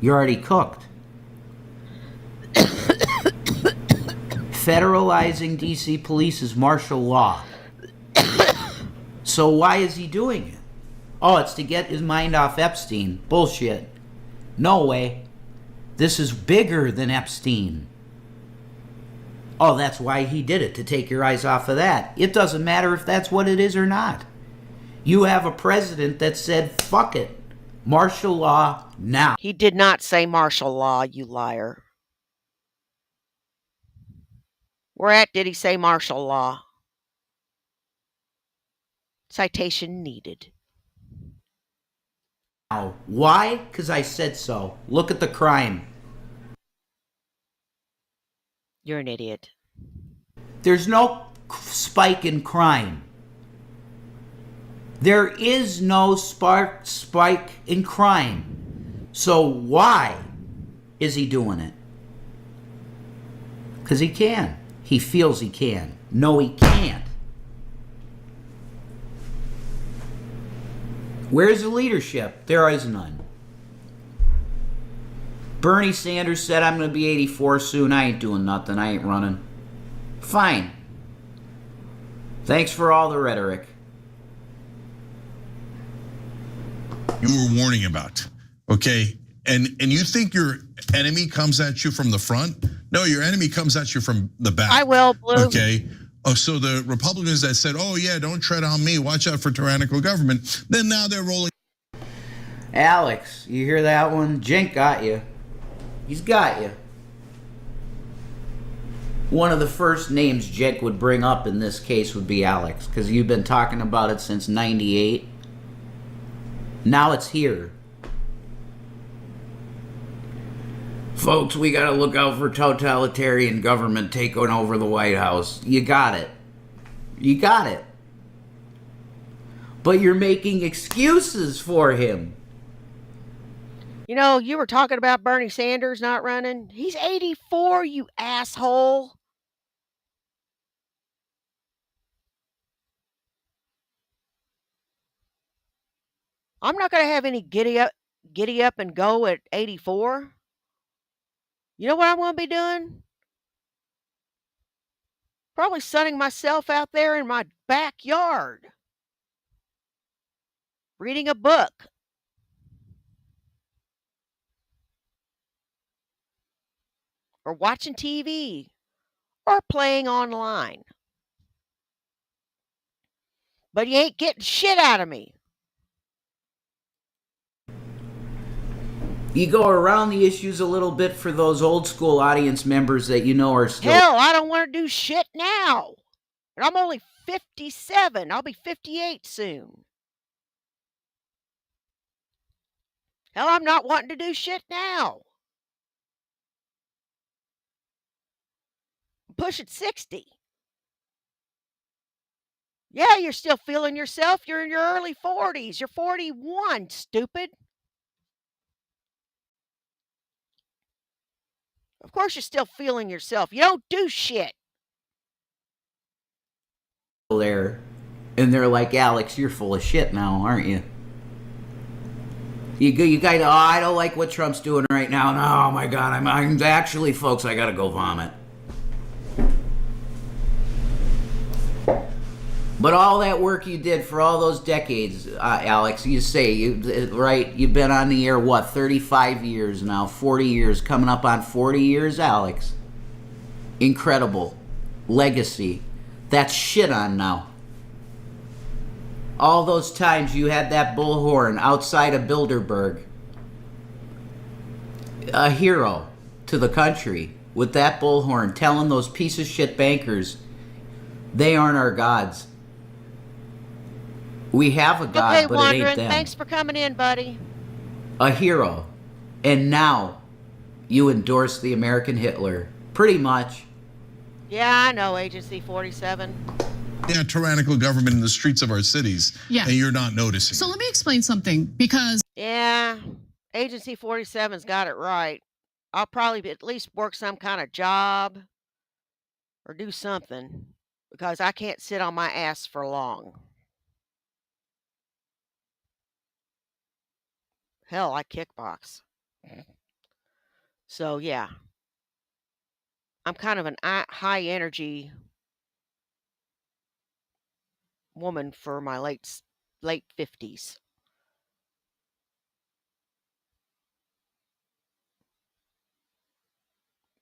You're already cooked. Federalizing DC police is martial law. So why is he doing it? Oh, it's to get his mind off Epstein. Bullshit. No way. This is bigger than Epstein. Oh, that's why he did it, to take your eyes off of that. It doesn't matter if that's what it is or not. You have a president that said, fuck it. Martial law now. He did not say martial law, you liar. Where at did he say martial law? Citation needed. Why? Because I said so. Look at the crime. You're an idiot. There's no spike in crime. There is no spike in crime. So why is he doing it? Because he can. He feels he can. No, he can't. Where's the leadership? There is none. Bernie Sanders said, I'm going to be 84 soon. I ain't doing nothing. I ain't running. Fine. Thanks for all the rhetoric. You were warning about, okay? And you think your enemy comes at you from the front? No, your enemy comes at you from the back. I will, Blue. Okay. Oh, so the Republicans that said, oh yeah, don't tread on me, watch out for tyrannical government, then now they're rolling. Alex, you hear that one? Jink got you. He's got you. One of the first names Jink would bring up in this case would be Alex, because you've been talking about it since '98. Now it's here. Folks, we gotta look out for totalitarian government taking over the White House. You got it. You got it. But you're making excuses for him. You know, you were talking about Bernie Sanders not running. He's 84, you asshole. I'm not going to have any giddy up and go at 84. You know what I'm going to be doing? Probably sunning myself out there in my backyard. Reading a book. Or watching TV. Or playing online. But you ain't getting shit out of me. You go around the issues a little bit for those old school audience members that you know are still. Hell, I don't want to do shit now. And I'm only 57. I'll be 58 soon. Hell, I'm not wanting to do shit now. I'm pushing 60. Yeah, you're still feeling yourself. You're in your early 40s. You're 41, stupid. Of course, you're still feeling yourself. You don't do shit. There, and they're like, Alex, you're full of shit now, aren't you? You guys, oh, I don't like what Trump's doing right now. No, oh my God, I'm actually, folks, I gotta go vomit. But all that work you did for all those decades, Alex, you say, right, you've been on the air, what, 35 years now, 40 years, coming up on 40 years, Alex. Incredible. Legacy. That's shit on now. All those times you had that bullhorn outside of Bilderberg. A hero to the country with that bullhorn telling those piece of shit bankers they aren't our gods. We have a God, Okay, but Wandering, it ain't them. thanks for coming in, buddy. A hero. And now you endorse the American Hitler. Pretty much. Yeah, I know, Agency 47. Yeah, tyrannical government in the streets of our cities, Yeah. and you're not noticing. So let me explain something, because Yeah, Agency 47's got it right. I'll probably at least work some kind of job or do something because I can't sit on my ass for long. Hell, I kickbox. So, yeah. I'm kind of an high energy woman for my late 50s.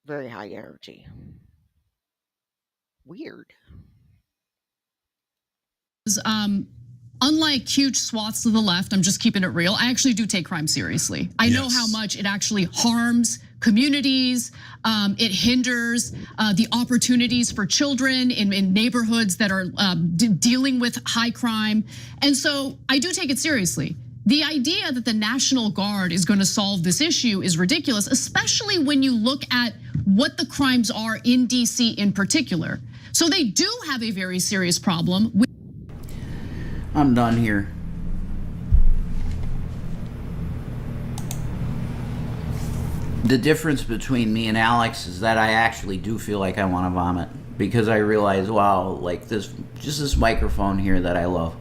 Very high energy. Weird. Unlike huge swaths of the left, I'm just keeping it real, I actually do take crime seriously. I know how much it actually harms communities. It hinders the opportunities for children in neighborhoods that are dealing with high crime. And so I do take it seriously. The idea that the National Guard is going to solve this issue is ridiculous, especially when you look at what the crimes are in DC in particular. So they do have a very serious problem. I'm done here. The difference between me and Alex is that I actually do feel like I want to vomit because I realize, wow, like this microphone here that I love.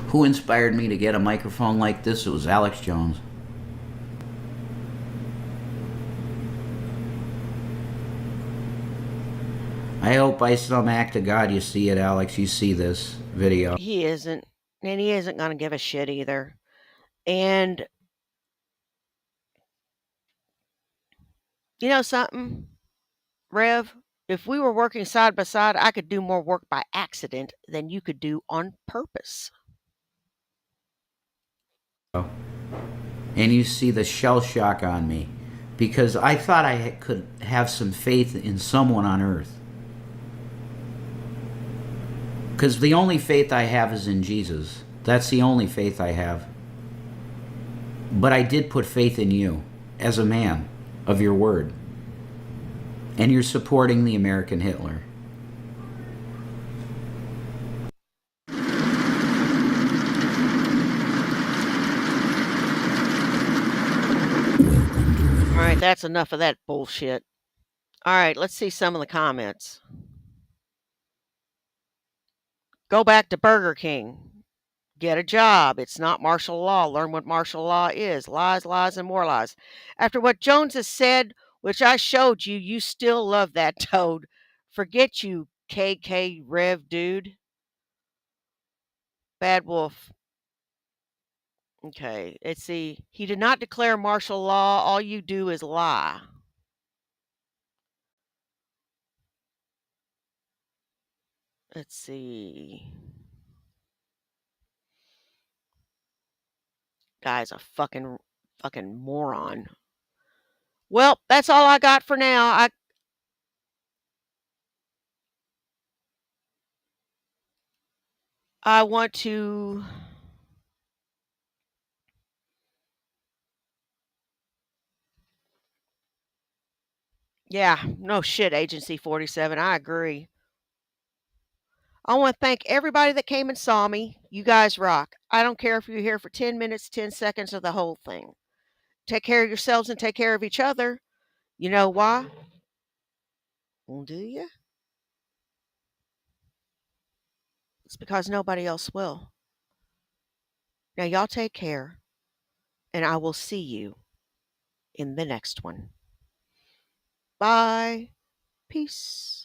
Who inspired me to get a microphone like this? It was Alex Jones. I hope by some act of God you see it, Alex. You see this video. He isn't. And he isn't going to give a shit either. And you know something, Rev? If we were working side by side, I could do more work by accident than you could do on purpose. And you see the shell shock on me because I thought I could have some faith in someone on earth. Because the only faith I have is in Jesus. That's the only faith I have. But I did put faith in you as a man of your word. And you're supporting the American Hitler. All right, that's enough of that bullshit. All right, let's see some of the comments. Go back to Burger King. Get a job. It's not martial law. Learn what martial law is. Lies, lies, and more lies. After what Jones has said, which I showed you, you still love that toad. Forget you, KK Rev dude. Bad Wolf. Okay, let's see. He did not declare martial law. All you do is lie. Let's see. guy's a fucking moron. Well, that's all I got for now. I want to Yeah, no shit, Agency 47. I agree. I want to thank everybody that came and saw me. You guys rock. I don't care if you're here for 10 minutes, 10 seconds, or the whole thing. Take care of yourselves and take care of each other. You know why? Well, do you? It's because nobody else will. Now, y'all take care, and I will see you in the next one. Bye. Peace.